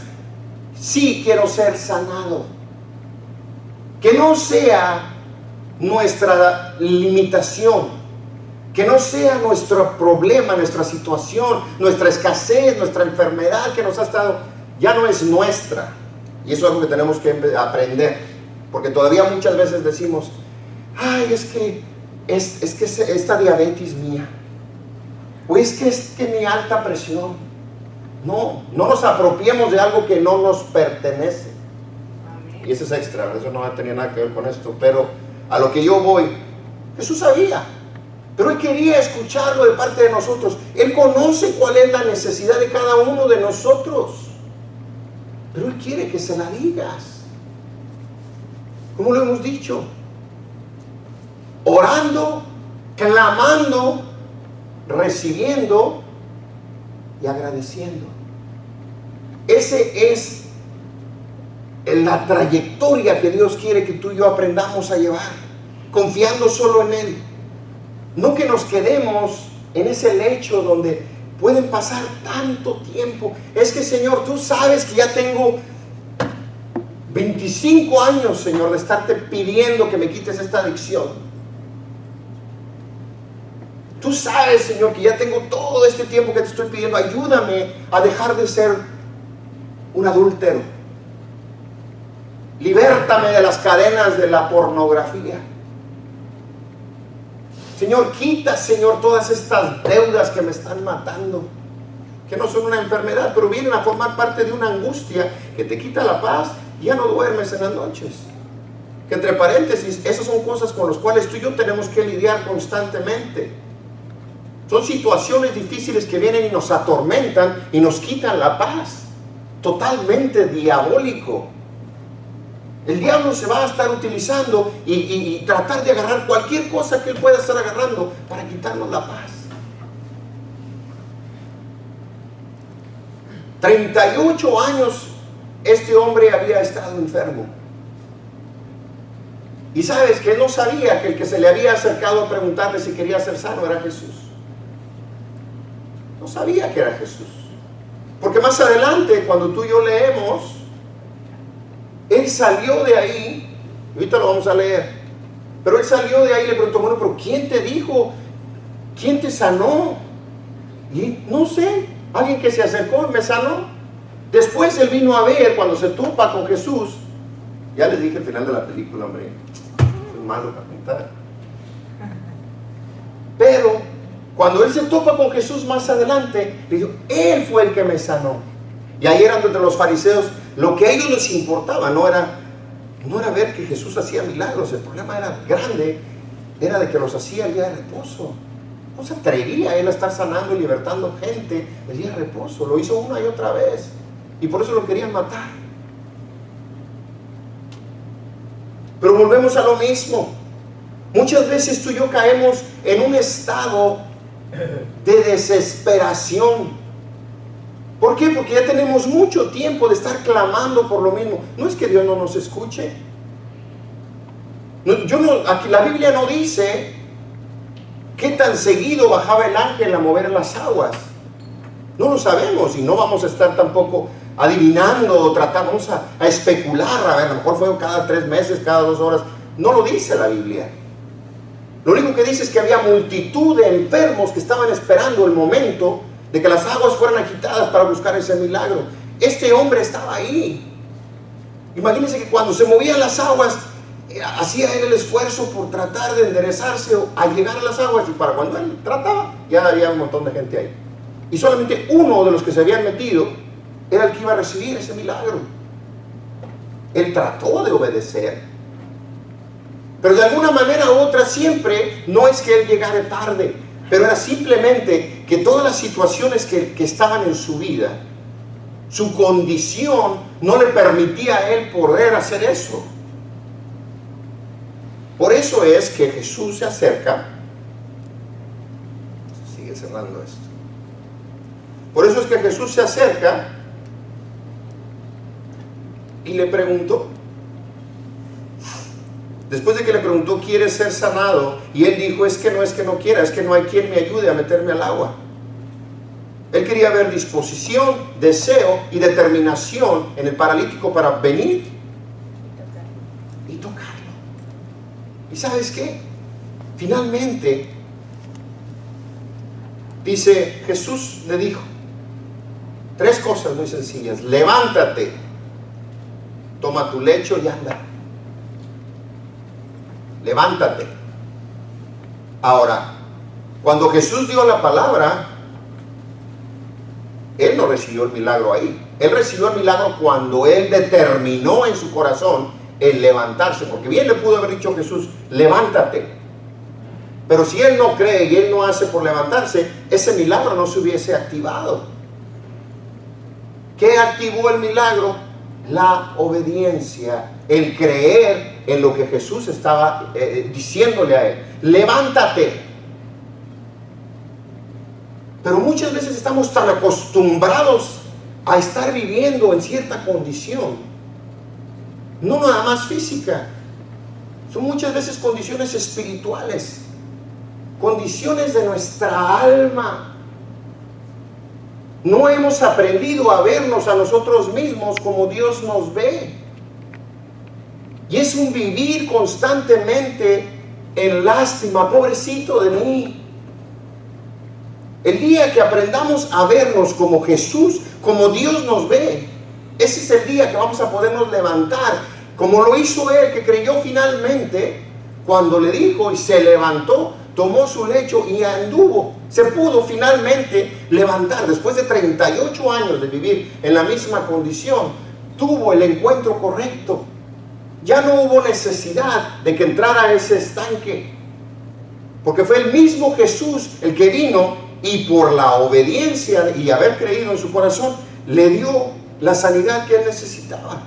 S2: sí, quiero ser sanado. Que no sea nuestra limitación, que no sea nuestro problema, nuestra situación, nuestra escasez, nuestra enfermedad que nos ha estado, ya no es nuestra. Y eso es algo que tenemos que aprender. Porque todavía muchas veces decimos, ay, es que esta diabetes mía, Pues que es que mi alta presión. No nos apropiemos de algo que no nos pertenece. Y eso es extra, eso no tenía nada que ver con esto, pero a lo que yo voy, Jesús sabía, pero Él quería escucharlo de parte de nosotros. Él conoce cuál es la necesidad de cada uno de nosotros, pero Él quiere que se la digas. ¿Cómo lo hemos dicho? Orando, clamando, recibiendo y agradeciendo. Ese es la trayectoria que Dios quiere que tú y yo aprendamos a llevar, confiando solo en Él. No que nos quedemos en ese lecho donde pueden pasar tanto tiempo. Es que, Señor, tú sabes que ya tengo 25 años, Señor, de estarte pidiendo que me quites esta adicción. Tú sabes, Señor, que ya tengo todo este tiempo que te estoy pidiendo. Ayúdame a dejar de ser un adúltero. Libértame de las cadenas de la pornografía. Señor, quita, Señor, todas estas deudas que me están matando, que no son una enfermedad, pero vienen a formar parte de una angustia que te quita la paz y ya no duermes en las noches. Que entre paréntesis, esas son cosas con las cuales tú y yo tenemos que lidiar constantemente. Son situaciones difíciles que vienen y nos atormentan y nos quitan la paz. Totalmente diabólico. El diablo se va a estar utilizando y tratar de agarrar cualquier cosa que él pueda estar agarrando para quitarnos la paz. 38 años este hombre había estado enfermo. Y sabes que él no sabía que el que se le había acercado a preguntarle si quería ser sano era Jesús. No sabía que era Jesús. Porque más adelante, cuando tú y yo leemos, él salió de ahí, ahorita lo vamos a leer, pero él salió de ahí y le preguntó, bueno, pero ¿quién te dijo? ¿Quién te sanó? Y no sé, alguien que se acercó y me sanó. Después él vino a ver, cuando se topa con Jesús, ya les dije al final de la película, hombre, soy malo para contar. Pero cuando él se topa con Jesús más adelante, le dijo, él fue el que me sanó. Y ahí eran entre los fariseos, lo que a ellos les importaba no era ver que Jesús hacía milagros, el problema era grande, era de que los hacía el día de reposo. No se atrevía él a estar sanando y libertando gente el día de reposo, lo hizo una y otra vez, y por eso lo querían matar. Pero volvemos a lo mismo, muchas veces tú y yo caemos en un estado de desesperación. ¿Por qué? Porque ya tenemos mucho tiempo de estar clamando por lo mismo. No es que Dios no nos escuche. Aquí la Biblia no dice qué tan seguido bajaba el ángel a mover las aguas. No lo sabemos y no vamos a estar tampoco adivinando o vamos a especular. A ver, a lo mejor fue cada 3 meses, cada 2 horas. No lo dice la Biblia. Lo único que dice es que había multitud de enfermos que estaban esperando el momento de que las aguas fueran agitadas para buscar ese milagro. Este hombre estaba ahí. Imagínense que cuando se movían las aguas, hacía él el esfuerzo por tratar de enderezarse a llegar a las aguas, y para cuando él trataba, ya había un montón de gente ahí. Y solamente uno de los que se habían metido era el que iba a recibir ese milagro. Él trató de obedecer, pero de alguna manera u otra siempre, no es que él llegara tarde, pero era simplemente que todas las situaciones que estaban en su vida, su condición no le permitía a él poder hacer eso. Por eso es que Jesús se acerca. Sigue cerrando esto. Por eso es que Jesús se acerca y le preguntó. Después de que le preguntó, ¿quieres ser sanado? Y él dijo, es que no quiera, es que no hay quien me ayude a meterme al agua. Él quería ver disposición, deseo y determinación en el paralítico para venir y tocarlo. ¿Y sabes qué? Finalmente, dice, Jesús le dijo 3 cosas muy sencillas. Levántate, toma tu lecho y anda. Levántate. Ahora, cuando Jesús dio la palabra, él no recibió el milagro ahí. Él recibió el milagro cuando él determinó en su corazón el levantarse, porque bien le pudo haber dicho Jesús, levántate. Pero si él no cree y él no hace por levantarse, ese milagro no se hubiese activado. ¿Qué activó el milagro? La obediencia, el creer en lo que Jesús estaba diciéndole a él. Levántate. Pero muchas veces estamos tan acostumbrados a estar viviendo en cierta condición, no nada más física, son muchas veces condiciones espirituales, condiciones de nuestra alma. No hemos aprendido a vernos a nosotros mismos como Dios nos ve. Y es un vivir constantemente en lástima, pobrecito de mí. El día que aprendamos a vernos como Jesús, como Dios nos ve, ese es el día que vamos a podernos levantar, como lo hizo él, que creyó finalmente, cuando le dijo y se levantó, tomó su lecho y anduvo. Se pudo finalmente levantar después de 38 años de vivir en la misma condición. Tuvo el encuentro correcto. Ya no hubo necesidad de que entrara a ese estanque, porque fue el mismo Jesús el que vino y por la obediencia y haber creído en su corazón le dio la sanidad que él necesitaba.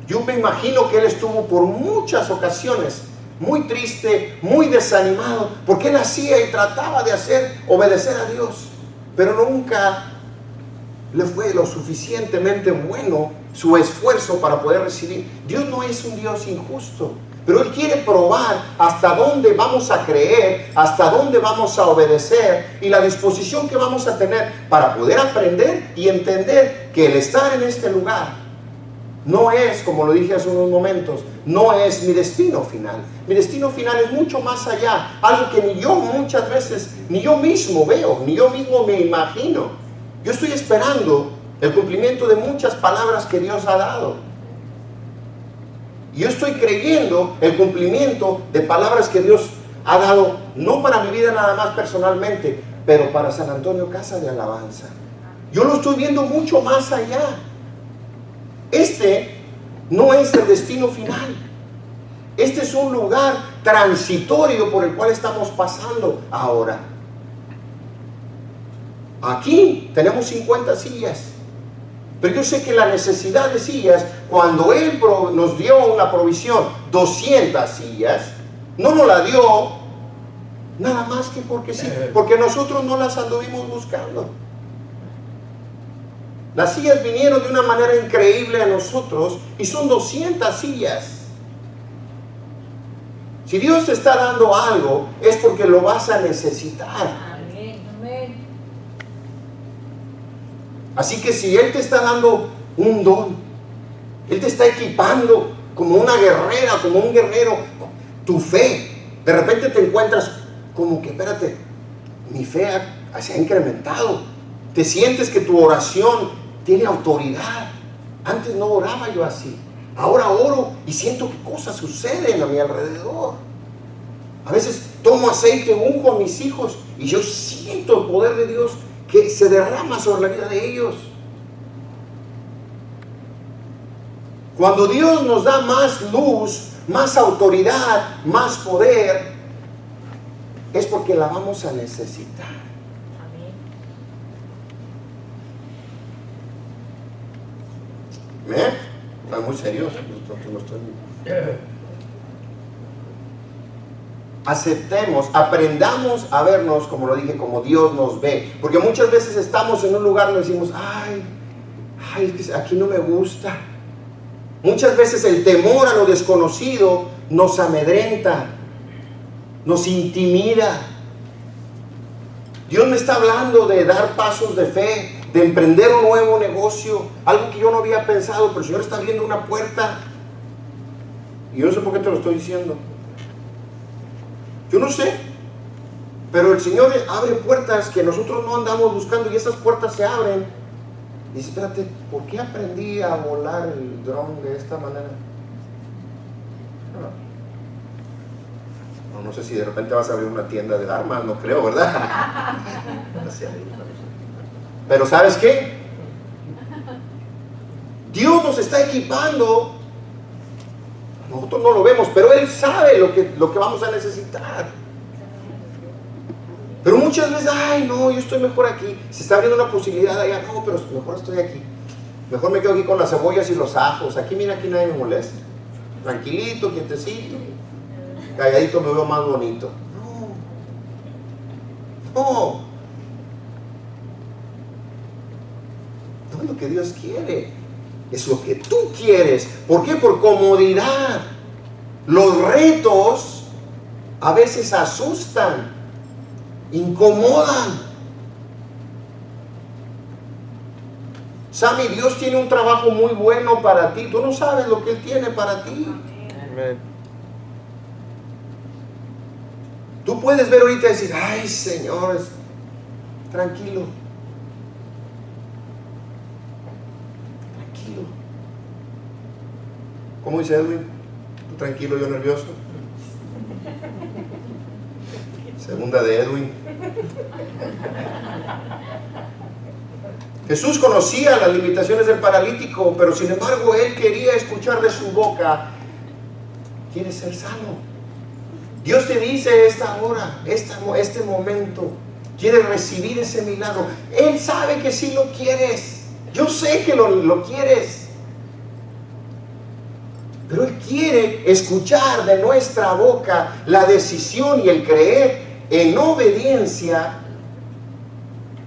S2: Yo me imagino que él estuvo por muchas ocasiones muy triste, muy desanimado, porque él hacía y trataba de obedecer a Dios, pero nunca le fue lo suficientemente bueno su esfuerzo para poder recibir. Dios no es un Dios injusto, pero Él quiere probar hasta dónde vamos a creer, hasta dónde vamos a obedecer y la disposición que vamos a tener para poder aprender y entender que el estar en este lugar no es, como lo dije hace unos momentos, no es mi destino final. Mi destino final es mucho más allá, algo que ni yo muchas veces, ni yo mismo veo, ni yo mismo me imagino. Yo estoy esperando el cumplimiento de muchas palabras que Dios ha dado. Yo estoy creyendo el cumplimiento de palabras que Dios ha dado, no para mi vida nada más personalmente, pero para San Antonio Casa de Alabanza. Yo lo estoy viendo mucho más allá. Este no es el destino final. Este es un lugar transitorio por el cual estamos pasando ahora. Aquí tenemos 50 sillas. Pero yo sé que la necesidad de sillas, cuando Él nos dio una provisión, 200 sillas, no nos la dio nada más que porque sí, porque nosotros no las anduvimos buscando. Las sillas vinieron de una manera increíble a nosotros y son 200 sillas. Si Dios te está dando algo, es porque lo vas a necesitar. Así que si Él te está dando un don, Él te está equipando como una guerrera, como un guerrero, tu fe, de repente te encuentras como que, espérate, mi fe se ha incrementado. Te sientes que tu oración tiene autoridad. Antes no oraba yo así. Ahora oro y siento que cosas suceden a mi alrededor. A veces tomo aceite, unjo a mis hijos y yo siento el poder de Dios que se derrama sobre la vida de ellos. Cuando Dios nos da más luz, más autoridad, más poder, es porque la vamos a necesitar. ¿Eh? Está muy serio. Aceptemos, aprendamos a vernos, como lo dije, como Dios nos ve. Porque muchas veces estamos en un lugar donde decimos, ay, aquí no me gusta. Muchas veces el temor a lo desconocido nos amedrenta, nos intimida. Dios me está hablando de dar pasos de fe, de emprender un nuevo negocio, algo que yo no había pensado, pero el Señor está abriendo una puerta. Y yo no sé por qué te lo estoy diciendo. Yo no sé, pero el Señor abre puertas que nosotros no andamos buscando y esas puertas se abren. Y dice, espérate, ¿por qué aprendí a volar el dron de esta manera? No No sé si de repente vas a abrir una tienda de armas, no creo, ¿verdad? Pero ¿sabes qué? Dios nos está equipando. Nosotros no lo vemos, pero Él sabe lo que vamos a necesitar. Pero muchas veces, ay no, yo estoy mejor aquí. Se está abriendo una posibilidad allá, no, pero mejor estoy aquí. Mejor me quedo aquí con las cebollas y los ajos. Aquí mira, aquí nadie me molesta. Tranquilito, quietecito. Calladito me veo más bonito. No. No es lo que Dios quiere. Es lo que tú quieres. ¿Por qué? Por comodidad. Los retos a veces asustan, incomodan. Sammy, Dios tiene un trabajo muy bueno para ti. Tú no sabes lo que Él tiene para ti.
S3: Amén.
S2: Tú puedes ver ahorita y decir, ay Señor, tranquilo. Tranquilo. ¿Cómo dice Edwin? ¿Tú tranquilo, yo nervioso? Segunda de Edwin. Jesús conocía las limitaciones del paralítico, pero sin embargo Él quería escuchar de su boca, ¿quieres ser sano? Dios te dice esta hora, este momento, ¿quieres recibir ese milagro? Él sabe que sí lo quieres. Yo sé que lo quieres. Pero Él quiere escuchar de nuestra boca la decisión y el creer en obediencia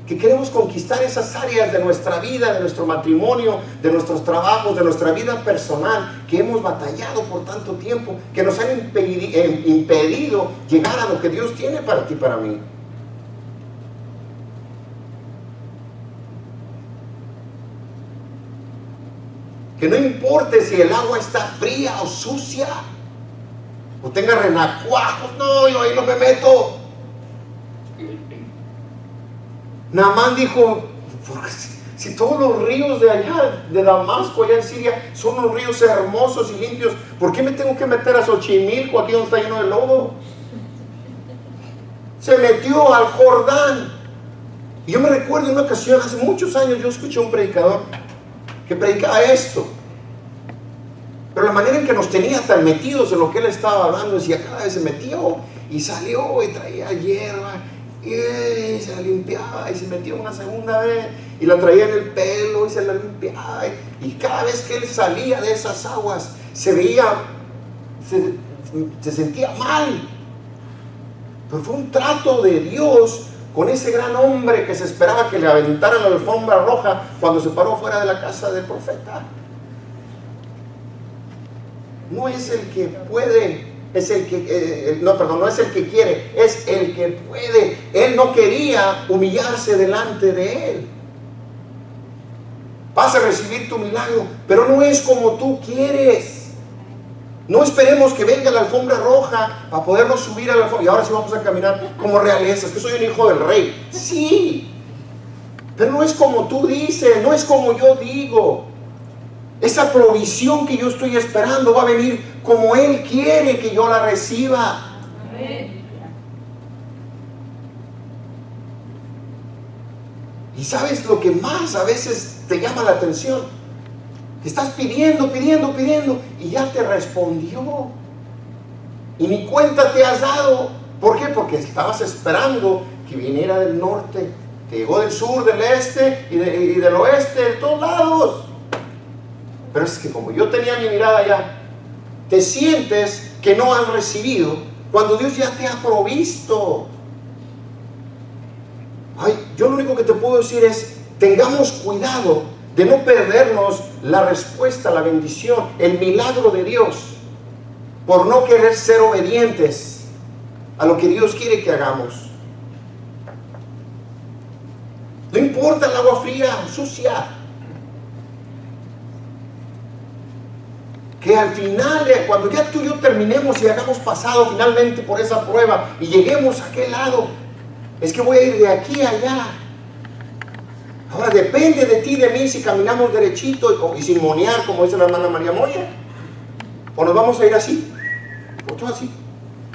S2: que queremos conquistar esas áreas de nuestra vida, de nuestro matrimonio, de nuestros trabajos, de nuestra vida personal, que hemos batallado por tanto tiempo, que nos han impedido llegar a lo que Dios tiene para ti y para mí. Que no importe si el agua está fría o sucia, o tenga renacuajos, no, yo ahí no me meto. Naamán dijo, si todos los ríos de allá, de Damasco, allá en Siria, son unos ríos hermosos y limpios, ¿por qué me tengo que meter a Xochimilco, aquí donde está lleno de lodo? Se metió al Jordán. Y yo me recuerdo en una ocasión, hace muchos años, yo escuché a un predicador que predicaba esto. Pero la manera en que nos tenía tan metidos en lo que él estaba hablando, decía, cada vez se metió y salió y traía hierba y se la limpiaba y se metió una segunda vez y la traía en el pelo y se la limpiaba, y cada vez que él salía de esas aguas se veía, se sentía mal. Pero fue un trato de Dios con ese gran hombre que se esperaba que le aventaran la alfombra roja cuando se paró fuera de la casa del profeta. No es el que puede, es el que, no es el que quiere, es el que puede. Él no quería humillarse delante de él. Vas a recibir tu milagro, pero no es como tú quieres. No esperemos que venga la alfombra roja para podernos subir a la alfombra. Y ahora sí vamos a caminar como realezas, que soy un hijo del rey. Sí, pero no es como tú dices, no es como yo digo. Esa provisión que yo estoy esperando va a venir como Él quiere que yo la reciba. Amén. Y ¿sabes lo que más a veces te llama la atención? Que estás pidiendo y ya te respondió. Y ni cuenta te has dado. ¿Por qué? Porque estabas esperando que viniera del norte. Te llegó del sur, del este y del oeste, de todos lados. Pero es que como yo tenía mi mirada allá, te sientes que no has recibido cuando Dios ya te ha provisto. Ay, yo lo único que te puedo decir es, tengamos cuidado de no perdernos la respuesta, la bendición, el milagro de Dios, por no querer ser obedientes a lo que Dios quiere que hagamos. No importa el agua fría o sucia, que al final, cuando ya tú y yo terminemos y hayamos pasado finalmente por esa prueba y lleguemos a aquel lado, es que voy a ir de aquí a allá. Ahora depende de ti, de mí, si caminamos derechito y sin monear, como dice la hermana María Moya, o nos vamos a ir así, otro así.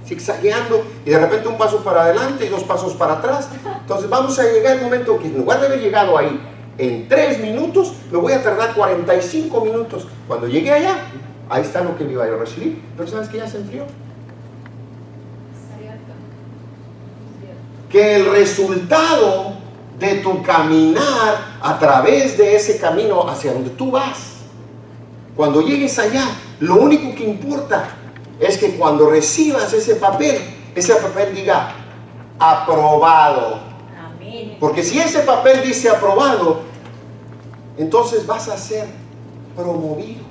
S2: zigzagueando, y de repente un paso para adelante y 2 pasos para atrás. Entonces vamos a llegar al momento que en lugar de haber llegado ahí en 3 minutos, me voy a tardar 45 minutos. Cuando llegué allá, ahí está lo que me iba a recibir. Pero ¿sabes que ya se enfrió? Que el resultado de tu caminar a través de ese camino hacia donde tú vas, cuando llegues allá, lo único que importa es que cuando recibas ese papel diga aprobado.
S4: Amén.
S2: Porque si ese papel dice aprobado, entonces vas a ser promovido.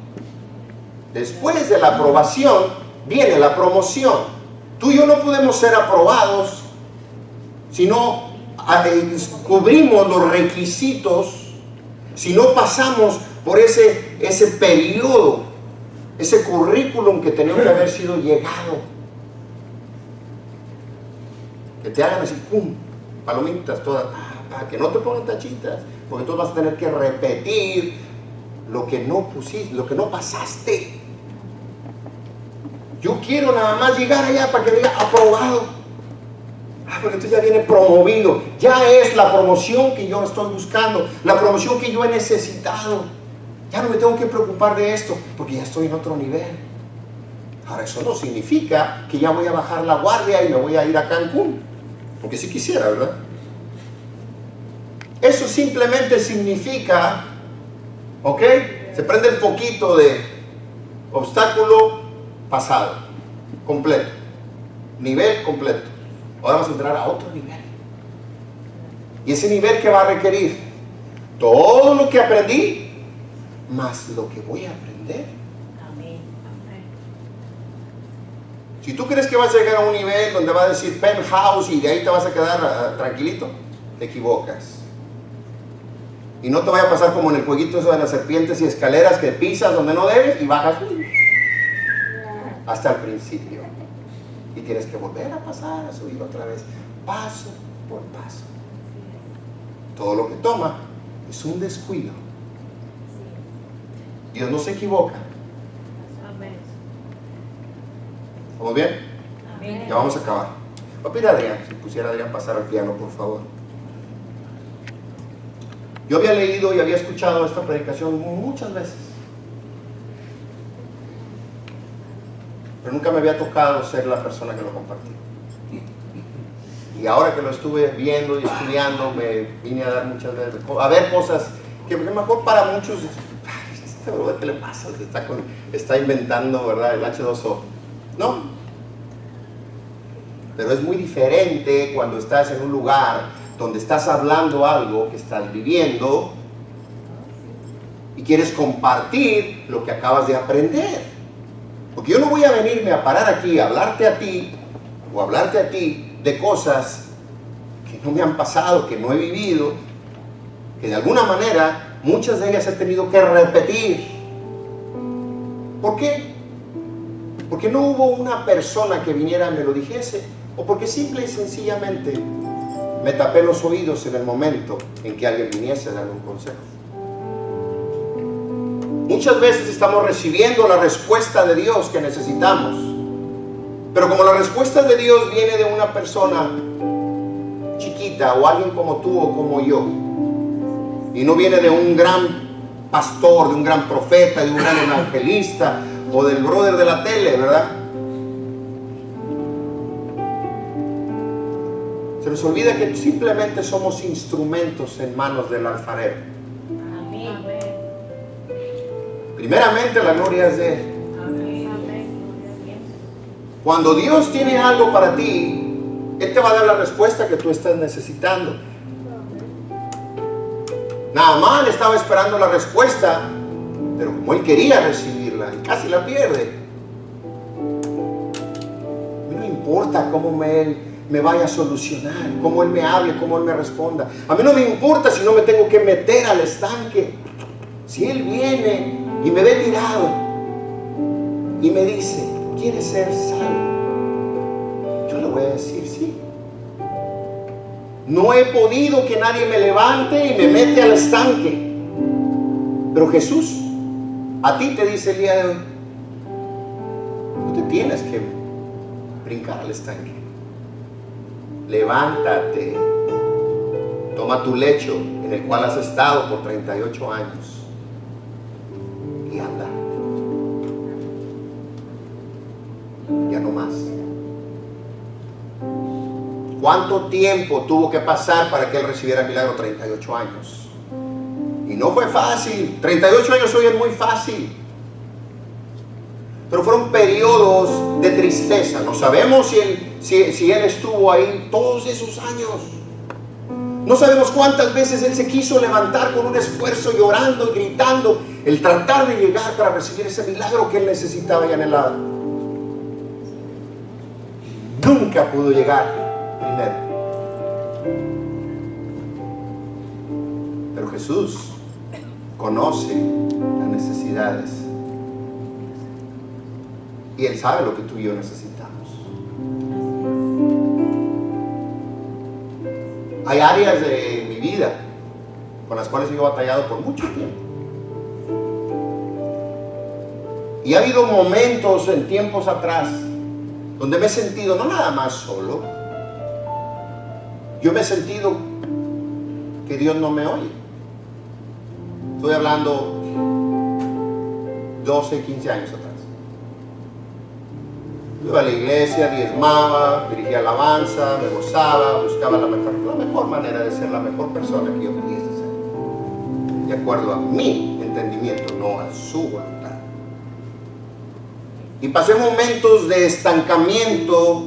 S2: Después de la aprobación viene la promoción. Tú y yo no podemos ser aprobados si no cubrimos los requisitos, si no pasamos por ese periodo, ese currículum que tenía que haber sido llegado. Que te hagan así, pum, palomitas todas, para que no te pongan tachitas, porque tú vas a tener que repetir lo que no pusiste, lo que no pasaste. Yo quiero nada más llegar allá para que diga aprobado. Porque entonces ya viene promovido, ya es la promoción que yo estoy buscando, la promoción que yo he necesitado. Ya no me tengo que preocupar de esto, porque ya estoy en otro nivel. Ahora, eso no significa que ya voy a bajar la guardia y me voy a ir a Cancún, porque si quisiera, ¿verdad? Eso simplemente significa, ¿ok? Se prende el foquito de obstáculo pasado, completo, nivel completo. Ahora vamos a entrar a otro nivel. Y ese nivel que va a requerir todo lo que aprendí, más lo que voy a aprender.
S4: Amén.
S2: Si tú crees que vas a llegar a un nivel donde va a decir penthouse y de ahí te vas a quedar tranquilito, te equivocas. Y no te vaya a pasar como en el jueguito eso de las serpientes y escaleras, que pisas donde no debes y bajas hasta el principio. Y tienes que volver a pasar, a subir otra vez, paso por paso. Todo lo que toma es un descuido. Dios no se equivoca.
S4: Amén.
S2: ¿Estamos bien?
S4: Amén.
S2: Ya vamos a acabar. Voy a pedir a Adrián, si pusiera a Adrián pasar al piano, por favor. Yo había leído y había escuchado esta predicación muchas veces, pero nunca me había tocado ser la persona que lo compartía. Y ahora que lo estuve viendo y estudiando, me vine a dar muchas veces a ver cosas que a lo mejor para muchos, este brother, ¿qué le pasa? Está inventando, ¿verdad? El H2O. No. Pero es muy diferente cuando estás en un lugar donde estás hablando algo que estás viviendo y quieres compartir lo que acabas de aprender. Porque yo no voy a venirme a parar aquí a hablarte a ti o hablarte a ti de cosas que no me han pasado, que no he vivido, que de alguna manera muchas de ellas he tenido que repetir. ¿Por qué? Porque no hubo una persona que viniera y me lo dijese, o porque simple y sencillamente me tapé los oídos en el momento en que alguien viniese a darme un consejo. Muchas veces estamos recibiendo la respuesta de Dios que necesitamos, pero como la respuesta de Dios viene de una persona chiquita o alguien como tú o como yo, y no viene de un gran pastor, de un gran profeta, de un gran evangelista o del brother de la tele, ¿verdad? Se nos olvida que simplemente somos instrumentos en manos del alfarero.
S4: Amén.
S2: Primeramente la gloria es de Él.
S4: Amén.
S2: Cuando Dios tiene algo para ti, Él te va a dar la respuesta que tú estás necesitando. Naamán estaba esperando la respuesta, pero como él quería recibirla y casi la pierde. A mí no importa cómo me vaya a solucionar, cómo Él me hable, cómo Él me responda. A mí no me importa si no me tengo que meter al estanque. Si Él viene y me ve tirado y me dice, ¿quieres ser salvo? Yo le voy a decir sí. No he podido que nadie me levante y me mete al estanque. Pero Jesús a ti te dice el día de hoy, no te tienes que brincar al estanque. Levántate, toma tu lecho en el cual has estado por 38 años y anda. Ya no más. ¿Cuánto tiempo tuvo que pasar para que él recibiera el milagro? 38 años. Y no fue fácil. 38 años hoy es muy fácil. Pero fueron periodos de tristeza. No sabemos si él estuvo ahí todos esos años. No sabemos cuántas veces él se quiso levantar con un esfuerzo, llorando y gritando, el tratar de llegar para recibir ese milagro que él necesitaba y anhelaba. Nunca pudo llegar primero. Pero Jesús conoce las necesidades. Y Él sabe lo que tú y yo necesitamos. Hay áreas de mi vida con las cuales yo he batallado por mucho tiempo. Y ha habido momentos en tiempos atrás donde me he sentido no nada más solo. Yo me he sentido que Dios no me oye. Estoy hablando 12, 15 años atrás. Iba a la iglesia, diezmaba, dirigía alabanza, me gozaba, buscaba la mejor manera de ser, la mejor persona que yo pudiese ser, de acuerdo a mi entendimiento, no a su voluntad. Y pasé momentos de estancamiento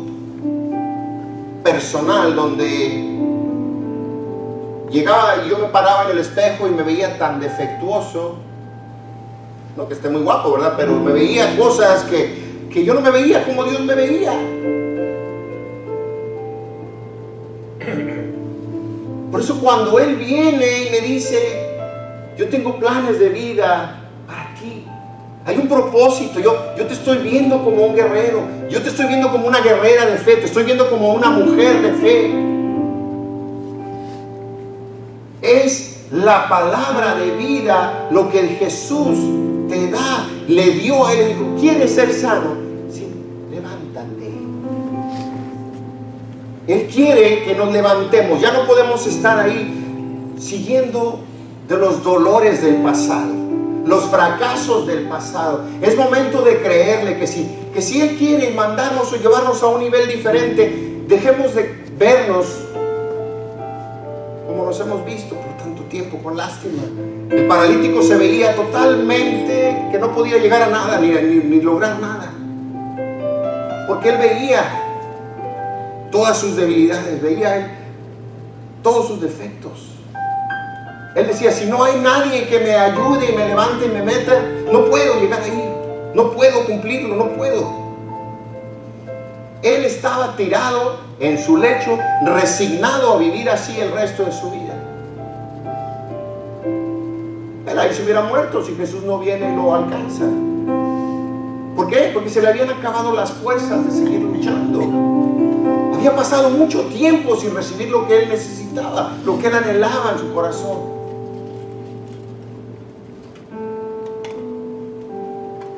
S2: personal donde llegaba y yo me paraba en el espejo y me veía tan defectuoso, no que esté muy guapo, ¿verdad? Pero me veía cosas que yo no me veía como Dios me veía. Por eso cuando Él viene y me dice, yo tengo planes de vida para ti, hay un propósito, yo te estoy viendo como un guerrero, yo te estoy viendo como una guerrera de fe, te estoy viendo como una mujer de fe. Es la palabra de vida lo que Jesús te da, le dio a él, le dijo, ¿quieres ser sano? Sí, levántate. Él quiere que nos levantemos, ya no podemos estar ahí siguiendo de los dolores del pasado, los fracasos del pasado. Es momento de creerle que si Él quiere mandarnos o llevarnos a un nivel diferente, dejemos de vernos como nos hemos visto por tanto tiempo, con lástima. El paralítico se veía totalmente que no podía llegar a nada, ni lograr nada, porque él veía todas sus debilidades, veía él todos sus defectos. Él decía, si no hay nadie que me ayude y me levante y me meta, no puedo llegar ahí, no puedo cumplirlo, no puedo. Él estaba tirado en su lecho, resignado a vivir así el resto de su vida. Él ahí se hubiera muerto si Jesús no viene y lo alcanza. ¿Por qué? Porque se le habían acabado las fuerzas de seguir luchando. Había pasado mucho tiempo sin recibir lo que él necesitaba, lo que él anhelaba en su corazón.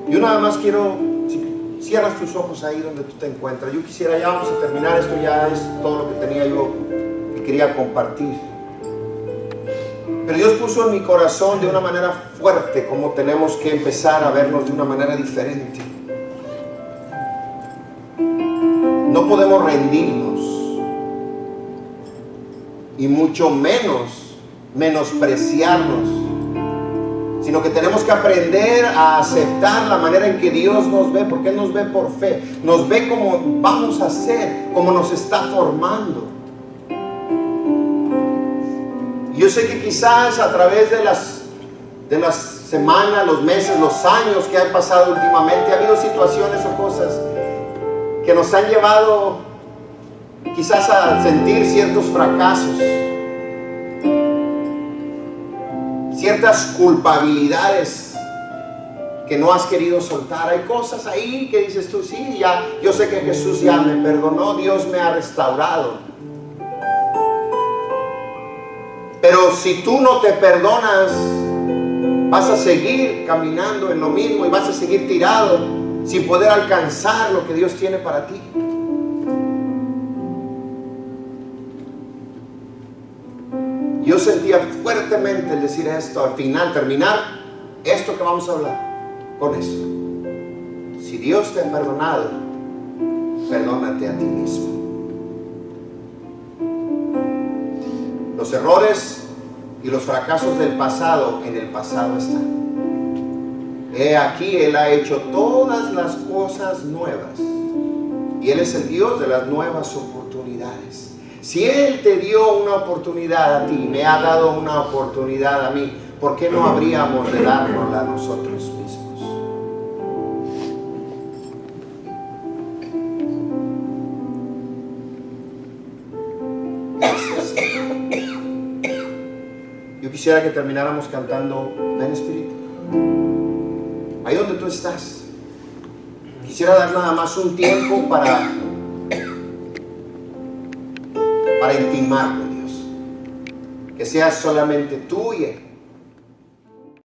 S2: Yo nada más quiero, si cierras tus ojos ahí donde tú te encuentras. Yo quisiera, ya vamos a terminar, esto ya es todo lo que tenía yo y quería compartir. Pero Dios puso en mi corazón de una manera fuerte cómo tenemos que empezar a vernos de una manera diferente. No podemos rendirnos y mucho menos menospreciarnos, sino que tenemos que aprender a aceptar la manera en que Dios nos ve, porque Él nos ve por fe, nos ve como vamos a ser, como nos está formando. Yo sé que quizás a través de las semanas, los meses, los años que han pasado últimamente, ha habido situaciones o cosas que nos han llevado quizás a sentir ciertos fracasos, ciertas culpabilidades que no has querido soltar. Hay cosas ahí que dices tú, sí, ya, yo sé que Jesús ya me perdonó, Dios me ha restaurado. Pero si tú no te perdonas, vas a seguir caminando en lo mismo y vas a seguir tirado sin poder alcanzar lo que Dios tiene para ti. sentía fuertemente el decir esto, al final, terminar esto que vamos a hablar con eso. Si Dios te ha perdonado, perdónate a ti mismo. Los errores y los fracasos del pasado, en el pasado están. He aquí, Él ha hecho todas las cosas nuevas. Y Él es el Dios de las nuevas oportunidades. Si Él te dio una oportunidad a ti, me ha dado una oportunidad a mí, ¿por qué no habríamos de dárnosla a nosotros mismos? Gracias, Señor. Yo quisiera que termináramos cantando Ven Espíritu. Ahí donde tú estás. Quisiera dar nada más un tiempo para intimar con Dios. Que sea solamente tú y Él.